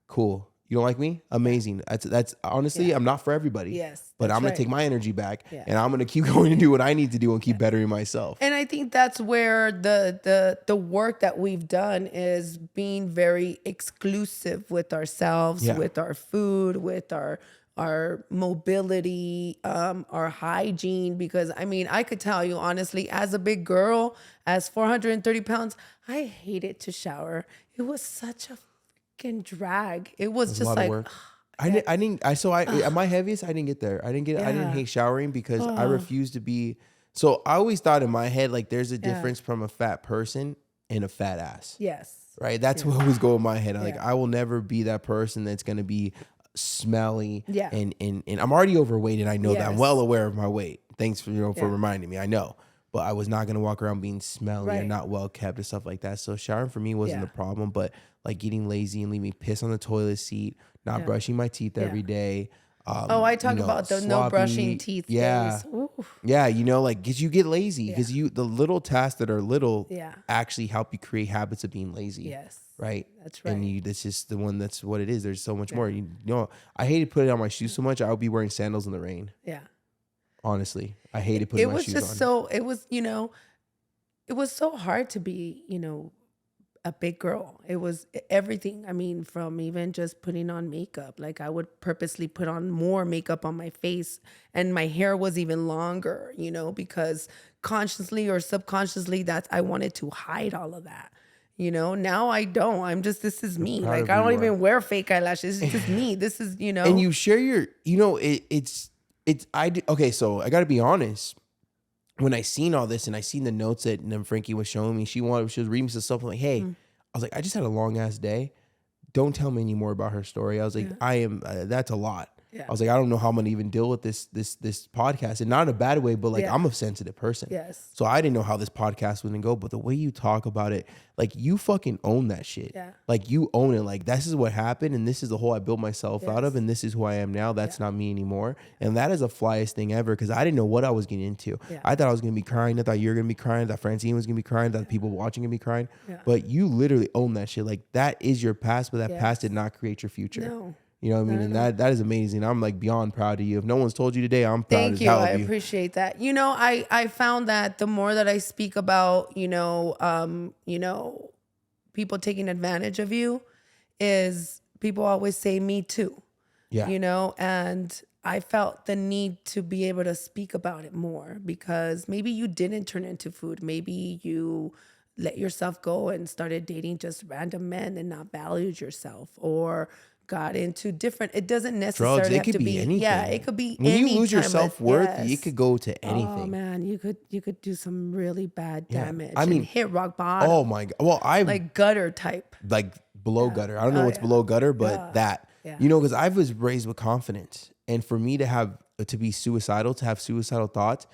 cool. You don't like me? Amazing. That's honestly, I'm not for everybody. Yes. But I'm going to take my energy back and I'm going to keep going to do what I need to do and keep bettering myself. And I think that's where the work that we've done is being very exclusive with ourselves, with our food, with our mobility, our hygiene. Because I mean, I could tell you honestly, as a big girl, as 430 pounds, I hated to shower. It was such a drag. It was just like at my heaviest, I didn't get there. I didn't hate showering because I refused to be. So I always thought in my head, like, there's a difference from a fat person and a fat ass. Yes. Right. That's what always go in my head. Like, I will never be that person that's going to be smelly. Yeah. And I'm already overweight, and I know that. I'm well aware of my weight. Thanks for reminding me. I know. But I was not going to walk around being smelly and not well kept and stuff like that. So showering for me wasn't a problem, but like getting lazy and leaving piss on the toilet seat, not brushing my teeth every day. I talk about the no brushing teeth days. Yeah, you know, like, because you get lazy, because the little tasks that are little actually help you create habits of being lazy. Yes. Right? That's right. And that's just the one, that's what it is. There's so much more. You know, I hated putting on my shoes so much. I would be wearing sandals in the rain. Yeah. Honestly, I hated putting my shoes on. It was so hard to be, a big girl. It was everything. I mean, from even just putting on makeup, like I would purposely put on more makeup on my face, and my hair was even longer, because consciously or subconsciously I wanted to hide all of that. Now I don't. I'm just, this is me. proud Like, of I who don't you are. even wear fake eyelashes. It's just me. This is, And you share your, okay, so I got to be honest. When I seen all this and I seen the notes that Frankie was showing me, she was reading some stuff. I'm like, hey, I was like, I just had a long ass day. Don't tell me any more about her story. I was like, that's a lot. Yeah. I was like, I don't know how I'm gonna even deal with this podcast, and not in a bad way, but like I'm a sensitive person. Yes. So I didn't know how this podcast was gonna go, but the way you talk about it, like you fucking own that shit. Yeah. Like you own it. Like this is what happened, and this is the hole I built myself out of, and this is who I am now. That's not me anymore, and that is the flyest thing ever because I didn't know what I was getting into. Yeah. I thought I was gonna be crying. I thought you were gonna be crying. I thought Francine was gonna be crying. I thought people watching gonna be crying. Yeah. But you literally own that shit. Like that is your past, but that past did not create your future. No. You know what I mean? And that is amazing. I'm like beyond proud of you. If no one's told you today, I'm proud as hell of you. Thank you. I appreciate that. I found that the more that I speak about, people taking advantage of you is people always say me too. Yeah. And I felt the need to be able to speak about it more because maybe you didn't turn into food. Maybe you let yourself go and started dating just random men and not valued yourself or got into different, it doesn't necessarily drugs, have it to could be anything. Yeah, it could be when any you lose your time of- self-worth, yes. it could go to anything. Oh man, you could do some really bad damage. I mean, and hit rock bottom. Oh my god. Well, I like gutter type. like below gutter. I don't know what's below gutter, but that. Yeah. Because I was raised with confidence, and for me to be suicidal, to have suicidal thoughts,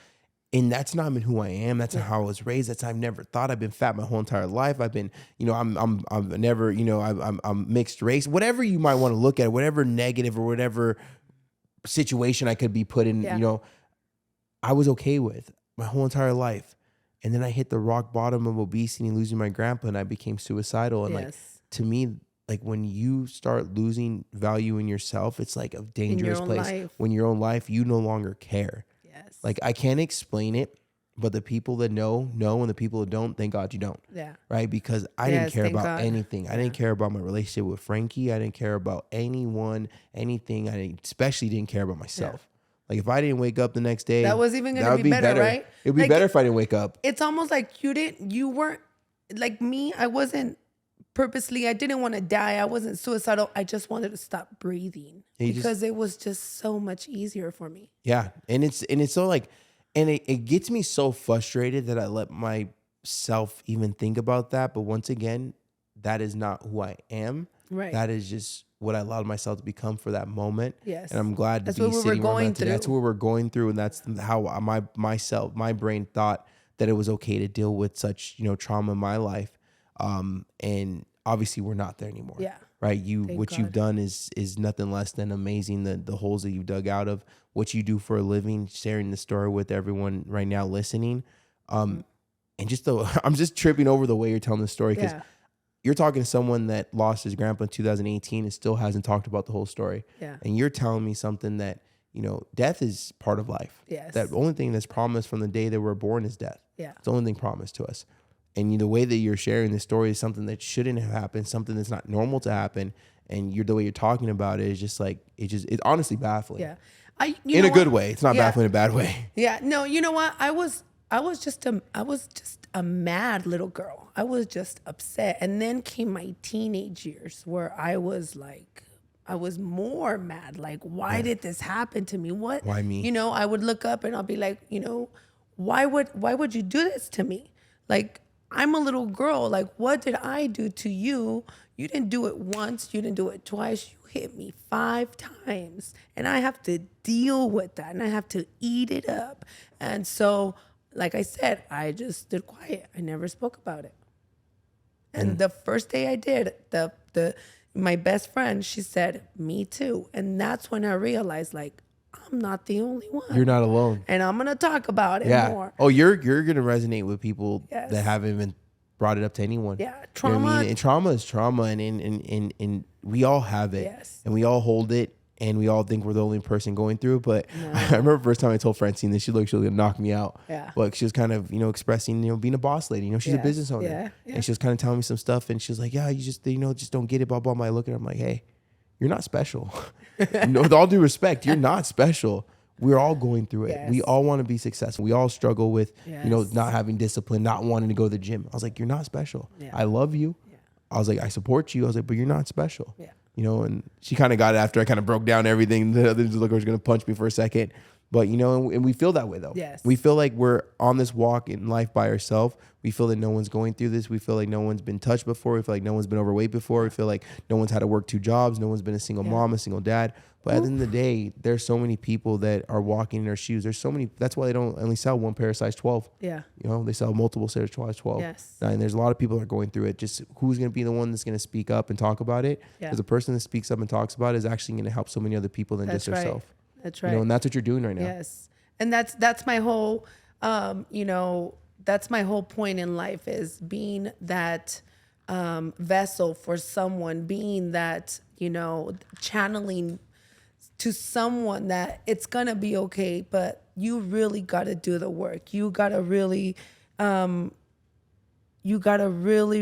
and that's not even who I am. That's not how I was raised. That's I've never thought. I've been fat my whole entire life. I've been, I'm never, I'm mixed race. Whatever you might want to look at, whatever negative or whatever situation I could be put in, I was okay with my whole entire life. And then I hit the rock bottom of obesity and losing my grandpa, and I became suicidal. And like to me, like when you start losing value in yourself, it's like a dangerous place. Life. When your own life, you no longer care. Like I can't explain it, but the people that know, and the people that don't, thank God you don't. Yeah. Right? Because I didn't care about God. anything. I didn't care about my relationship with Frankie. I didn't care about anyone, anything. Especially didn't care about myself. Like if I didn't wake up the next day, that was even going to be better, right? It'd be better if I didn't wake up. It's almost like you weren't like me. I wasn't purposely, I didn't want to die. I wasn't suicidal. I just wanted to stop breathing because it was just so much easier for me. Yeah. And it's so like, and it gets me so frustrated that I let myself even think about that. But once again, that is not who I am. Right. That is just what I allowed myself to become for that moment. Yes. And I'm glad to be sitting where I'm at today. That's what we're going through. And that's how my brain thought that it was okay to deal with such, trauma in my life. And obviously we're not there anymore. Yeah. Right. You've done is nothing less than amazing. The holes that you've dug out of what you do for a living, sharing the story with everyone right now listening. And I'm just tripping over the way you're telling the story because you're talking to someone that lost his grandpa in 2018 and still hasn't talked about the whole story. Yeah. And you're telling me something that, death is part of life. Yes. That only thing that's promised from the day that we're born is death. Yeah. It's the only thing promised to us. And the way that you're sharing this story is something that shouldn't have happened, something that's not normal to happen. And the way you're talking about it is just like, it's honestly baffling. Yeah. In a good way. It's not baffling in a bad way. Yeah. No, you know what? I was just a mad little girl. I was just upset. And then came my teenage years where I was more mad. Like, why did this happen to me? What? Why me? I would look up and I'll be like, why would you do this to me? Like, I'm a little girl. Like, what did I do to you? You didn't do it once. You didn't do it twice. You hit me 5 times. And I have to deal with that. And I have to eat it up. And so, like I said, I just stood quiet. I never spoke about it. And the first day I did, my best friend, she said, me too. And that's when I realized, like, I'm not the only one. You're not alone. And I'm going to talk about it more. Oh, you're going to resonate with people Yes. that haven't even brought it up to anyone. Yeah. You know what Trauma. I mean? And trauma is trauma, and we all have it. Yes. And we all hold it, and we all think we're the only person going through it. But I remember the first time I told Francine this, she looked, she was going to knock me out. Yeah. But she was kind of, expressing, being a boss lady. She's a business owner. Yeah. Yeah. And she was kind of telling me some stuff, and she was like, yeah, you just, just don't get it, blah, blah, blah. I look at her, I'm like, hey, you're not special. No, with all due respect, you're not special. We're all going through it. Yes. We all want to be successful. We all struggle with, Yes. not having discipline, not wanting to go to the gym. I was like, you're not special. Yeah. I love you. Yeah. I was like, I support you. I was like, but you're not special. Yeah. And she kind of got it after I kind of broke down everything. The other looker was going to punch me for a second. But, and we feel that way, though. Yes. We feel like we're on this walk in life by ourselves. We feel that no one's going through this. We feel like no one's been touched before. We feel like no one's been overweight before. We feel like no one's had to work 2 jobs. No one's been a single mom, a single dad. But at the end of the day, there's so many people that are walking in their shoes. There's so many. That's why they don't only sell one pair of size 12. Yeah. They sell multiple size 12. Yes. And there's a lot of people that are going through it. Just who's going to be the one that's going to speak up and talk about it? Yeah. Because the person that speaks up and talks about it is actually going to help so many other people than That's just herself. That's right. And that's what you're doing right now. Yes. And that's my whole, that's my whole point in life, is being that vessel for someone, being that, channeling to someone that it's going to be okay, but you really got to do the work. You got to really,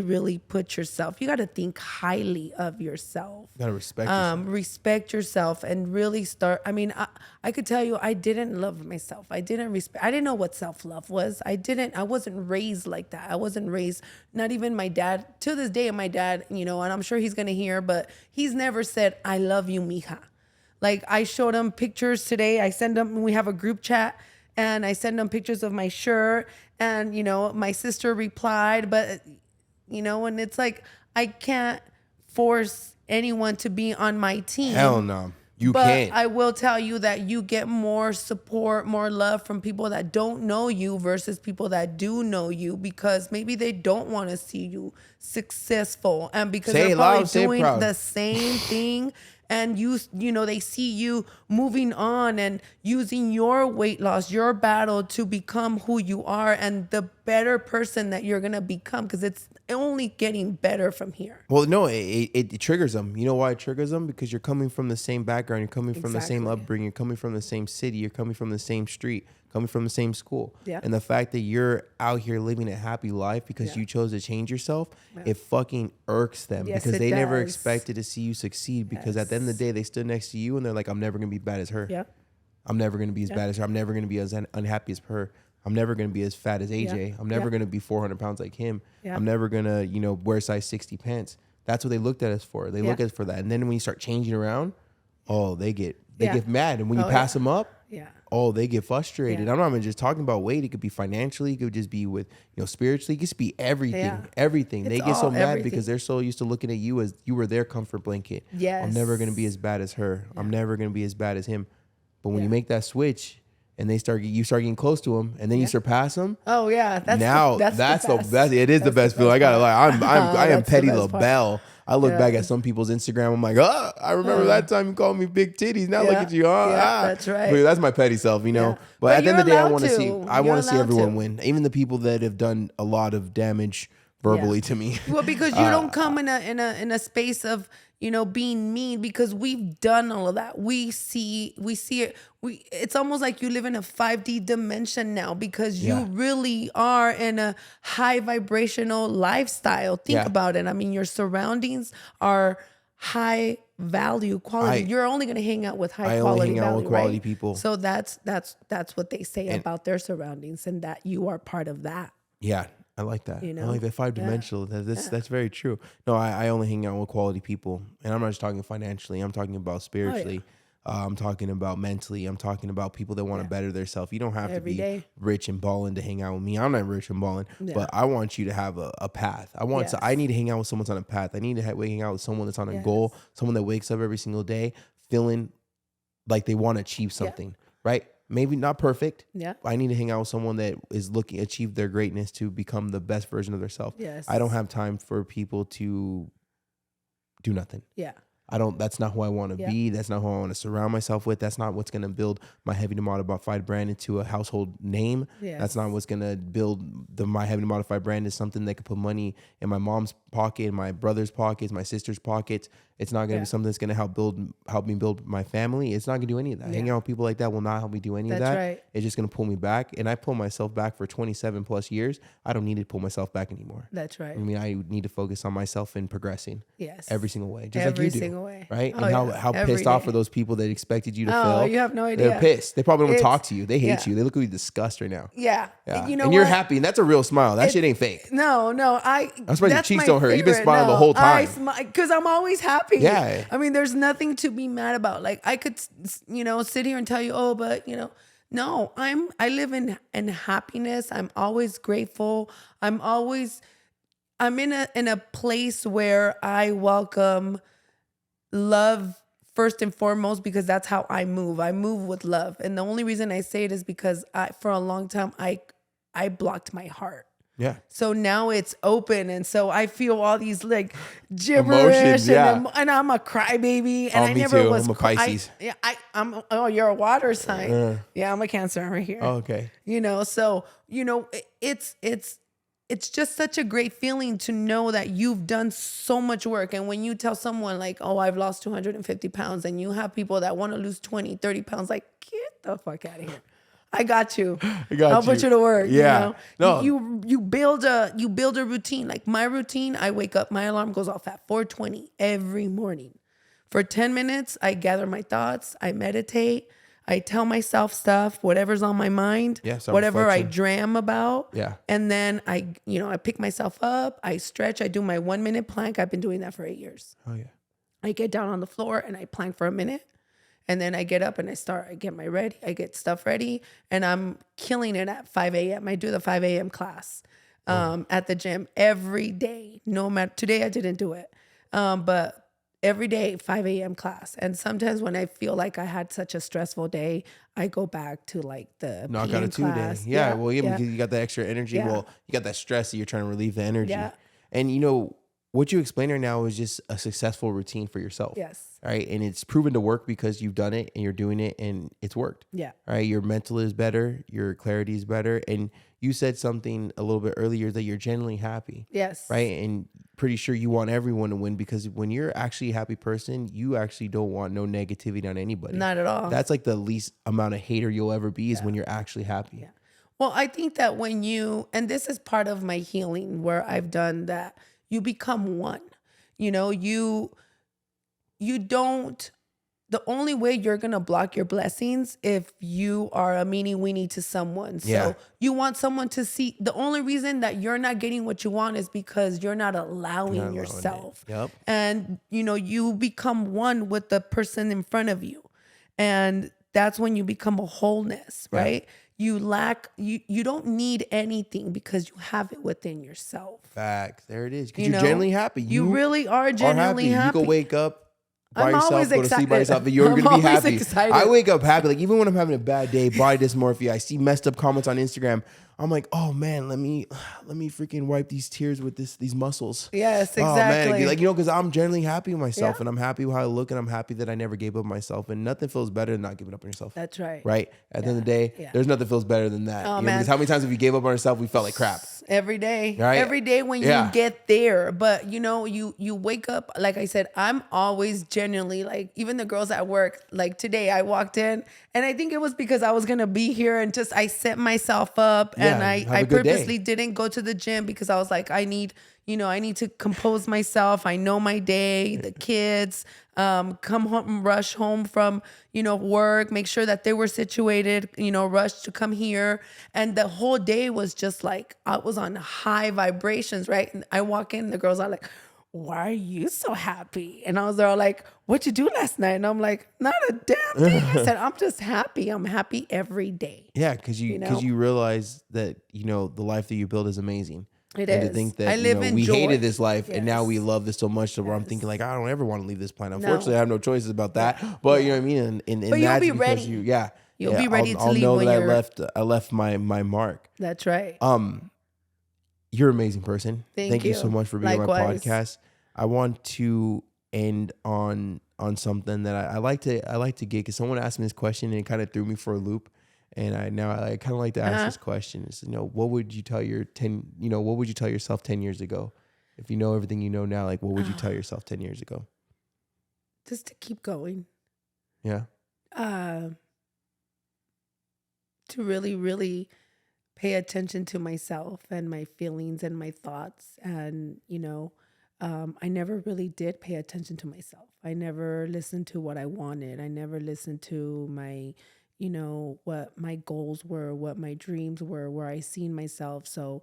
really put yourself, you got to think highly of yourself. You got to respect yourself. Respect yourself and really start. I mean, I could tell you, I didn't love myself. I didn't know what self-love was. I wasn't raised like that. I wasn't raised, not even my dad. To this day, my dad, and I'm sure he's going to hear, but he's never said, I love you, mija. Like, I showed him pictures today. I send him, we have a group chat, and I send him pictures of my shirt, and, my sister replied, but, and it's like, I can't force anyone to be on my team. Hell no. You but can't. I will tell you that you get more support, more love from people that don't know you versus people that do know you, because maybe they don't want to see you successful, and because they're probably doing the same thing. And they see you moving on and using your weight loss, your battle to become who you are and the better person that you're going to become, because it's only getting better from here. Well, no, it triggers them. You know why it triggers them? Because you're coming from the same background. You're coming from the same upbringing. You're coming from the same city. You're coming from the same street. Coming from the same school. Yeah. And the fact that you're out here living a happy life because you chose to change yourself, it fucking irks them, because they never expected to see you succeed, because at the end of the day, they stood next to you and they're like, I'm never going to be bad as her. Yeah. I'm never going to be as bad as her. I'm never going to be as unhappy as her. I'm never going to be as fat as AJ. I'm never going to be 400 pounds like him. I'm never going to, wear size 60 pants. That's what they looked at us for. They look at us for that. And then when you start changing around, they get mad. And when you pass them up, they get frustrated. I'm not even just talking about weight. It could be financially. It could just be with, spiritually. It could just be everything. Yeah. Everything. It's they get so mad everything. because they're so used to looking at you as you were their comfort blanket. Yes. I'm never going to be as bad as her. I'm never going to be as bad as him. But when you make that switch and you start getting close to them, and then you surpass them. Oh yeah, that's the best. It is the best feeling. I gotta lie. I am Petty LaBelle. I look back at some people's Instagram. I'm like, I remember that time you called me big titties. Now look at you. That's right. But that's my petty self, Yeah. But at the end of the day, I want to see. I want to see everyone to. win, even the people that have done a lot of damage verbally to me. Well, because you don't come in a space of being mean, because we've done all of that. We see it. It's almost like you live in a 5D dimension now, because you really are in a high vibrational lifestyle. Think about it. I mean, your surroundings are high value quality. You're only going to hang out with high quality hang out value, with quality right? people. So that's what they say about their surroundings, and that you are part of that. Yeah. I like that. I like that 5-dimensional. That's very true. No, I only hang out with quality people. And I'm not just talking financially. I'm talking about spiritually. I'm talking about mentally. I'm talking about people that want to better themselves. You don't have to be rich and balling to hang out with me. I'm not rich and balling, but I want you to have a path. I need to hang out with someone that's on a path. I need to hang out with someone that's on a goal, someone that wakes up every single day feeling like they want to achieve something, right? Maybe not perfect. Yeah. I need to hang out with someone that is looking to achieve their greatness to become the best version of themselves. Yes. I don't have time for people to do nothing. Yeah. That's not who I want to be. That's not who I want to surround myself with. That's not what's going to build my Heavy to Modified brand into a household name. Yes. That's not what's going to build my Heavy to Modified brand is something that could put money in my mom's pocket, in my brother's pockets, my sister's pockets. It's not going to be something that's going to help me build my family. It's not going to do any of that. Hanging out with people like that will not help me do any of that. Right. It's just going to pull me back. And I pull myself back for 27 plus years. I don't need to pull myself back anymore. That's right. I mean, I need to focus on myself and progressing. Yes. Every single way. Just every like you do. away. right? Oh, And yeah. how Every pissed off day. are those people that expected you to Oh, fail? you have no idea. They're pissed. They probably don't It's- talk to you. They hate yeah. you. They look at you with disgust right now. Yeah. Yeah. You know And you're what? happy, and that's a real smile. That shit ain't fake. No, I'm surprised your that's cheeks my don't hurt. You've been favorite. smiling the No, whole time. Because I'm always happy. Yeah. I mean, there's nothing to be mad about. Like I could, sit here and tell you, oh, but no, I live in happiness. I'm always grateful. I'm in a place where I welcome love first and foremost, because that's how I move. I move with love. And the only reason I say it is because for a long time, I blocked my heart. Yeah. So now it's open. And so I feel all these like Emotions, gibberish yeah. and I'm a crybaby. And Oh, I me never too. was. I'm a Pisces. Oh, you're a water sign. Yeah, I'm a Cancer right here. Oh, okay. So, it's just such a great feeling to know that you've done so much work. And when you tell someone like, oh, I've lost 250 pounds, and you have people that want to lose 20, 30 pounds, like, get the fuck out of here. I got you. I'll put you to work. Yeah. No. You build a routine. Like my routine, I wake up, my alarm goes off at 4:20 every morning. For 10 minutes, I gather my thoughts, I meditate, I tell myself stuff, whatever's on my mind, whatever reflection. I dream about. Yeah. And then I pick myself up, I stretch, I do my 1 minute plank. I've been doing that for 8 years. Oh, yeah. I get down on the floor and I plank for a minute. And then I get up and I get stuff ready, and I'm killing it at 5 a.m. I do the 5 a.m. class at the gym every day. No matter, today I didn't do it. But every day, 5 a.m. class. And sometimes when I feel like I had such a stressful day, I go back to like the knock PM out a 2 day. class. Yeah. Well, because you got that extra energy. Yeah. Well, you got that stress that you're trying to relieve the energy. Yeah. And what you explained right now is just a successful routine for yourself. Yes. Right. And it's proven to work because you've done it and you're doing it and it's worked. Yeah. Right. Your mental is better. Your clarity is better. And you said something a little bit earlier that you're genuinely happy. Yes. Right. And pretty sure you want everyone to win, because when you're actually a happy person, you actually don't want no negativity on anybody. Not at all. That's like the least amount of hater you'll ever be is when you're actually happy. Yeah. Well, I think that and this is part of my healing where I've done that, you become one. You don't, the only way you're going to block your blessings if you are a meanie weenie to someone. So you want someone to see, the only reason that you're not getting what you want is because you're not allowing yourself. Yep. And, you become one with the person in front of you. And that's when you become a wholeness, right? You don't need anything because you have it within yourself. Facts. There it is. Because you're genuinely happy. You really are genuinely happy. You can wake up by I'm yourself, always go to sleep by excited. yourself, and you're I'm going to be always happy. excited. I wake up happy. Like even when I'm having a bad day, body dysmorphia, I see messed up comments on Instagram. I'm like, oh man, let me freaking wipe these tears with these muscles. Yes, exactly. Oh man, like because I'm generally happy with myself, and I'm happy with how I look, and I'm happy that I never gave up on myself, and nothing feels better than not giving up on yourself. That's right. Right? At the end of the day, there's nothing feels better than that. Oh, man. Because how many times have we gave up on ourselves, we felt like crap. Every day. Right? Every day when you get there. But you wake up, like I said, I'm always genuinely like, even the girls at work, like today I walked in and I think it was because I was gonna be here and just I set myself up and I purposely didn't go to the gym because I was like, I need to compose myself. I know my day, the kids, come home, rush home from, work, make sure that they were situated, rush to come here. And the whole day was just like, I was on high vibrations, right? And I walk in, the girls are like, why are you so happy? And I was there like, what'd you do last night? And I'm like, not a damn thing. I said, I'm just happy. I'm happy every day. Yeah, because you realize that, the life that you build is amazing. It and is. to think that I live in we joy. hated this life and now we love this so much that where I'm thinking like, I don't ever want to leave this planet. Unfortunately, I have no choices about that. But you know what I mean? And but you'll be ready. You'll be ready to I'll leave know when that I left my mark. That's right. You're an amazing person. Thank you so much for being on my podcast. I want to end on something that I like to get, because someone asked me this question and it kind of threw me for a loop. And I kind of like to ask this question. It's, what would you tell what would you tell yourself 10 years ago? If you know everything you know now, like what would you tell yourself 10 years ago? Just to keep going. Yeah. To really, really pay attention to myself and my feelings and my thoughts and, I never really did pay attention to myself. I never listened to what I wanted. I never listened to my, what my goals were, what my dreams were, where I seen myself. So,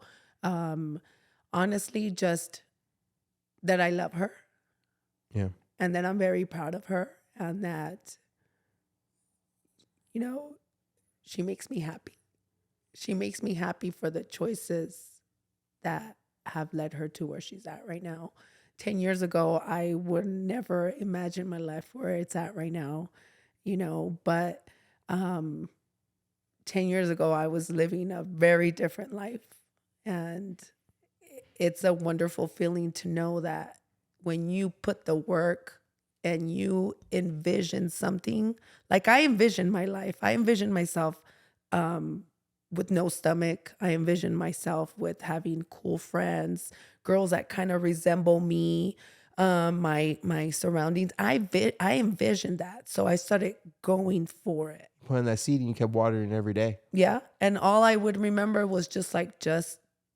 honestly, just that I love her. Yeah. And that I'm very proud of her, and that, she makes me happy. She makes me happy for the choices that have led her to where she's at right now. 10 years ago, I would never imagine my life where it's at right now, but 10 years ago, I was living a very different life. And it's a wonderful feeling to know that when you put the work and you envision something, like I envision my life, I envision myself with no stomach. I envision myself with having cool friends, girls that kind of resemble me, my surroundings. I envisioned that. So I started going for it. Planting that seed and you kept watering it every day. Yeah. And all I would remember was just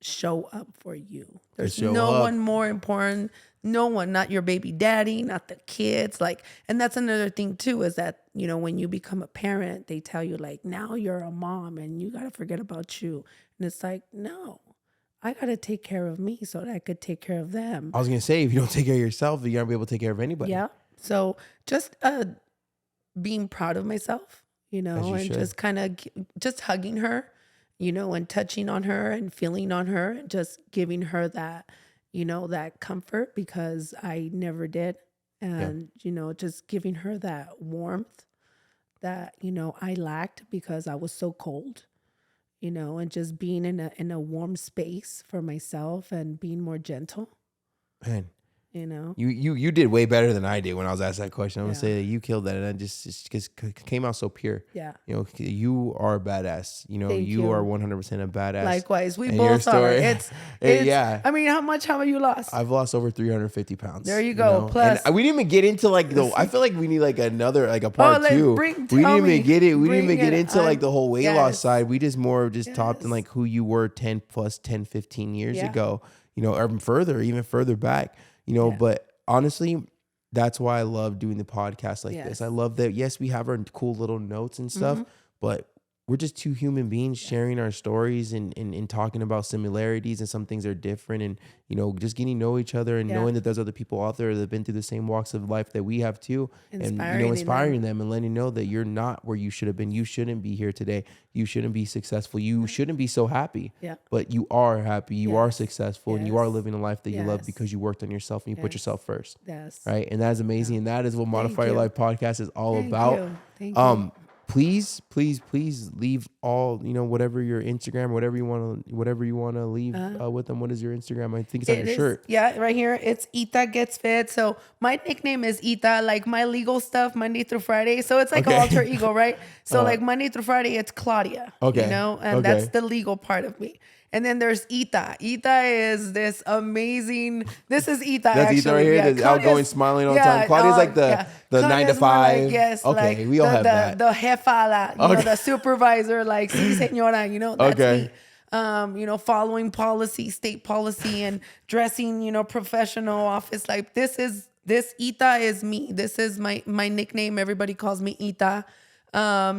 show up for you. There's no one more important. No one, not your baby daddy, not the kids. And that's another thing too, is that, when you become a parent, they tell you now you're a mom and you got to forget about you. And it's no, I got to take care of me so that I could take care of them. I was going to say, if you don't take care of yourself, you're not going to be able to take care of anybody. Yeah. So just being proud of myself, and just kind of just hugging her, and touching on her and feeling on her and just giving her that, that comfort, because I never did. And, just giving her that warmth that, I lacked because I was so cold, and just being in a warm space for myself and being more gentle. Man. You did way better than I did when I was asked that question. I'm gonna say that you killed that, and it just came out so pure. Yeah, you are a badass. You are 100% a badass. Likewise, we and both are. It's yeah. I mean, how much have you lost? I've lost over 350 pounds. There you go. Plus, and we didn't even get into I feel like we need another a part two. We didn't even get it. We didn't even get into the whole weight loss side. We just talked in who you were 10, 15 years ago. Or even further back. But honestly, that's why I love doing the podcast like this. I love that, yes, we have our cool little notes and stuff, but we're just two human beings sharing our stories and talking about similarities, and some things are different, and, just getting to know each other and knowing that there's other people out there that have been through the same walks of life that we have too. Inspiring them and letting know that you're not where you should have been. You shouldn't be here today. You shouldn't be successful. You shouldn't be so happy, but you are happy. You are successful, and you are living a life that you love because you worked on yourself and you put yourself first. Yes. Right. And that is amazing. And that is what Modify Your Life podcast is all about. Thank you. Please leave all, whatever your Instagram, whatever you want to leave with them. What is your Instagram? I think it's on your shirt. Yeah, right here. It's Ita Gets Fit. So my nickname is Ita, my legal stuff, Monday through Friday. So it's an alter ego, right? So Monday through Friday, it's Claudia. Okay. And that's the legal part of me. And then there's Ita. Ita is this amazing. This is Ita. That's actually. Ita right here. Yeah, the outgoing, smiling all the time. Claudia's the 9 to 5. Yes. Okay, we all have that. The jefa, the supervisor, si señora. That's me. Following policy, state policy, and dressing, professional office. This Ita is me. This is my nickname. Everybody calls me Ita.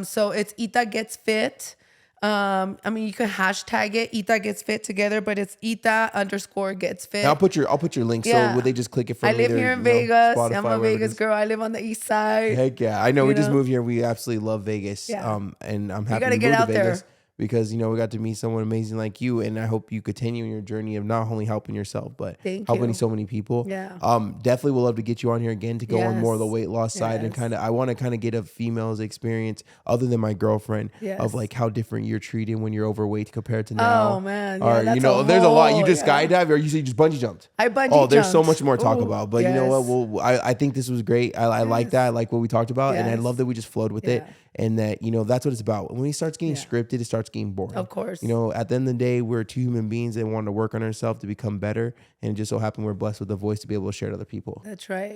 So it's Ita Gets Fit. You could hashtag it Ita Gets Fit together, but it's Ita_Gets Fit. And I'll put your link. So would they just click it from? I live here in Vegas. Spotify, I'm a Vegas girl. I live on the east side. Heck yeah, I know. We just moved here. We absolutely love Vegas. And I'm happy to move to Vegas. Because, we got to meet someone amazing like you. And I hope you continue in your journey of not only helping yourself, but helping so many people. Yeah. Definitely would love to get you on here again to go on more of the weight loss side. And I want to get a female's experience other than my girlfriend of how different you're treated when you're overweight compared to now. Oh, man. Or, there's a lot. You just skydive, or you just bungee jumped? I bungee jumped. There's so much more to talk about. But you know what? Well, I think this was great. I like that. I like what we talked about. And I love that we just flowed with it. And that, that's what it's about. When it starts getting scripted, it starts getting boring. Of course. At the end of the day, we're two human beings that want to work on ourselves to become better. And it just so happened we're blessed with a voice to be able to share to other people. That's right.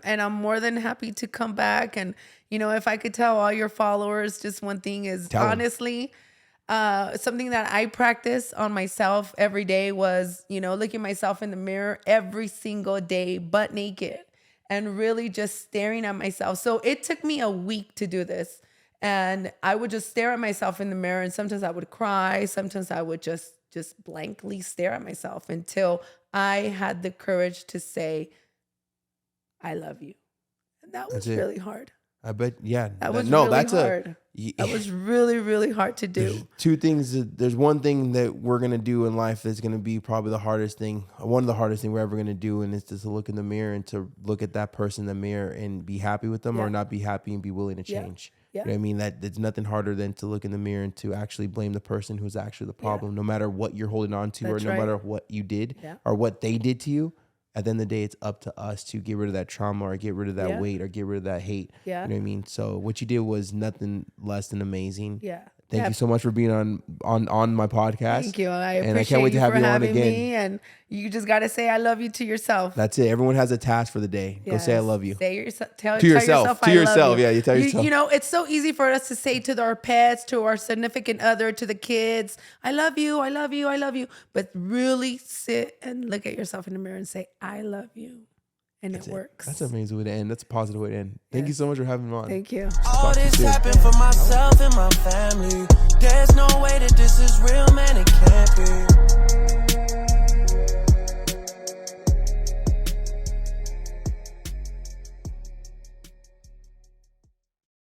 And I'm more than happy to come back. And, if I could tell all your followers just one thing is, honestly, something that I practice on myself every day was, looking myself in the mirror every single day, butt naked, and really just staring at myself. So it took me a week to do this. And I would just stare at myself in the mirror. And sometimes I would cry. Sometimes I would just blankly stare at myself until I had the courage to say, I love you. And that was really hard. I bet, yeah. That was really hard. That was really, really hard to do. There's two things. There's one thing that we're going to do in life that's going to be probably the hardest thing. One of the hardest things we're ever going to do. And it's just to look in the mirror and to look at that person in the mirror and be happy with them or not be happy and be willing to change. Yeah. You know what I mean? There's nothing harder than to look in the mirror and to actually blame the person who's actually the problem, no matter what you're holding on to or no matter what you did or what they did to you. At the end of the day, it's up to us to get rid of that trauma or get rid of that weight or get rid of that hate. Yeah. You know what I mean? So what you did was nothing less than amazing. Yeah. Thank you so much for being on my podcast. Thank you. I appreciate and I can't wait to have you on again. Me, and you just got to say I love you to yourself. That's it. Everyone has a task for the day. Go say I love you. Say yourself. Tell yourself. yourself to I yourself. love you. Yeah, you tell yourself. You know, it's so easy for us to say to our pets, to our significant other, to the kids, I love you, I love you, I love you. But really sit and look at yourself in the mirror and say, I love you. And it works. That's an amazing way to end. That's a positive way to end. Thank you so much for having me on. Thank you. All this happened for myself and my family. There's no way that this is real.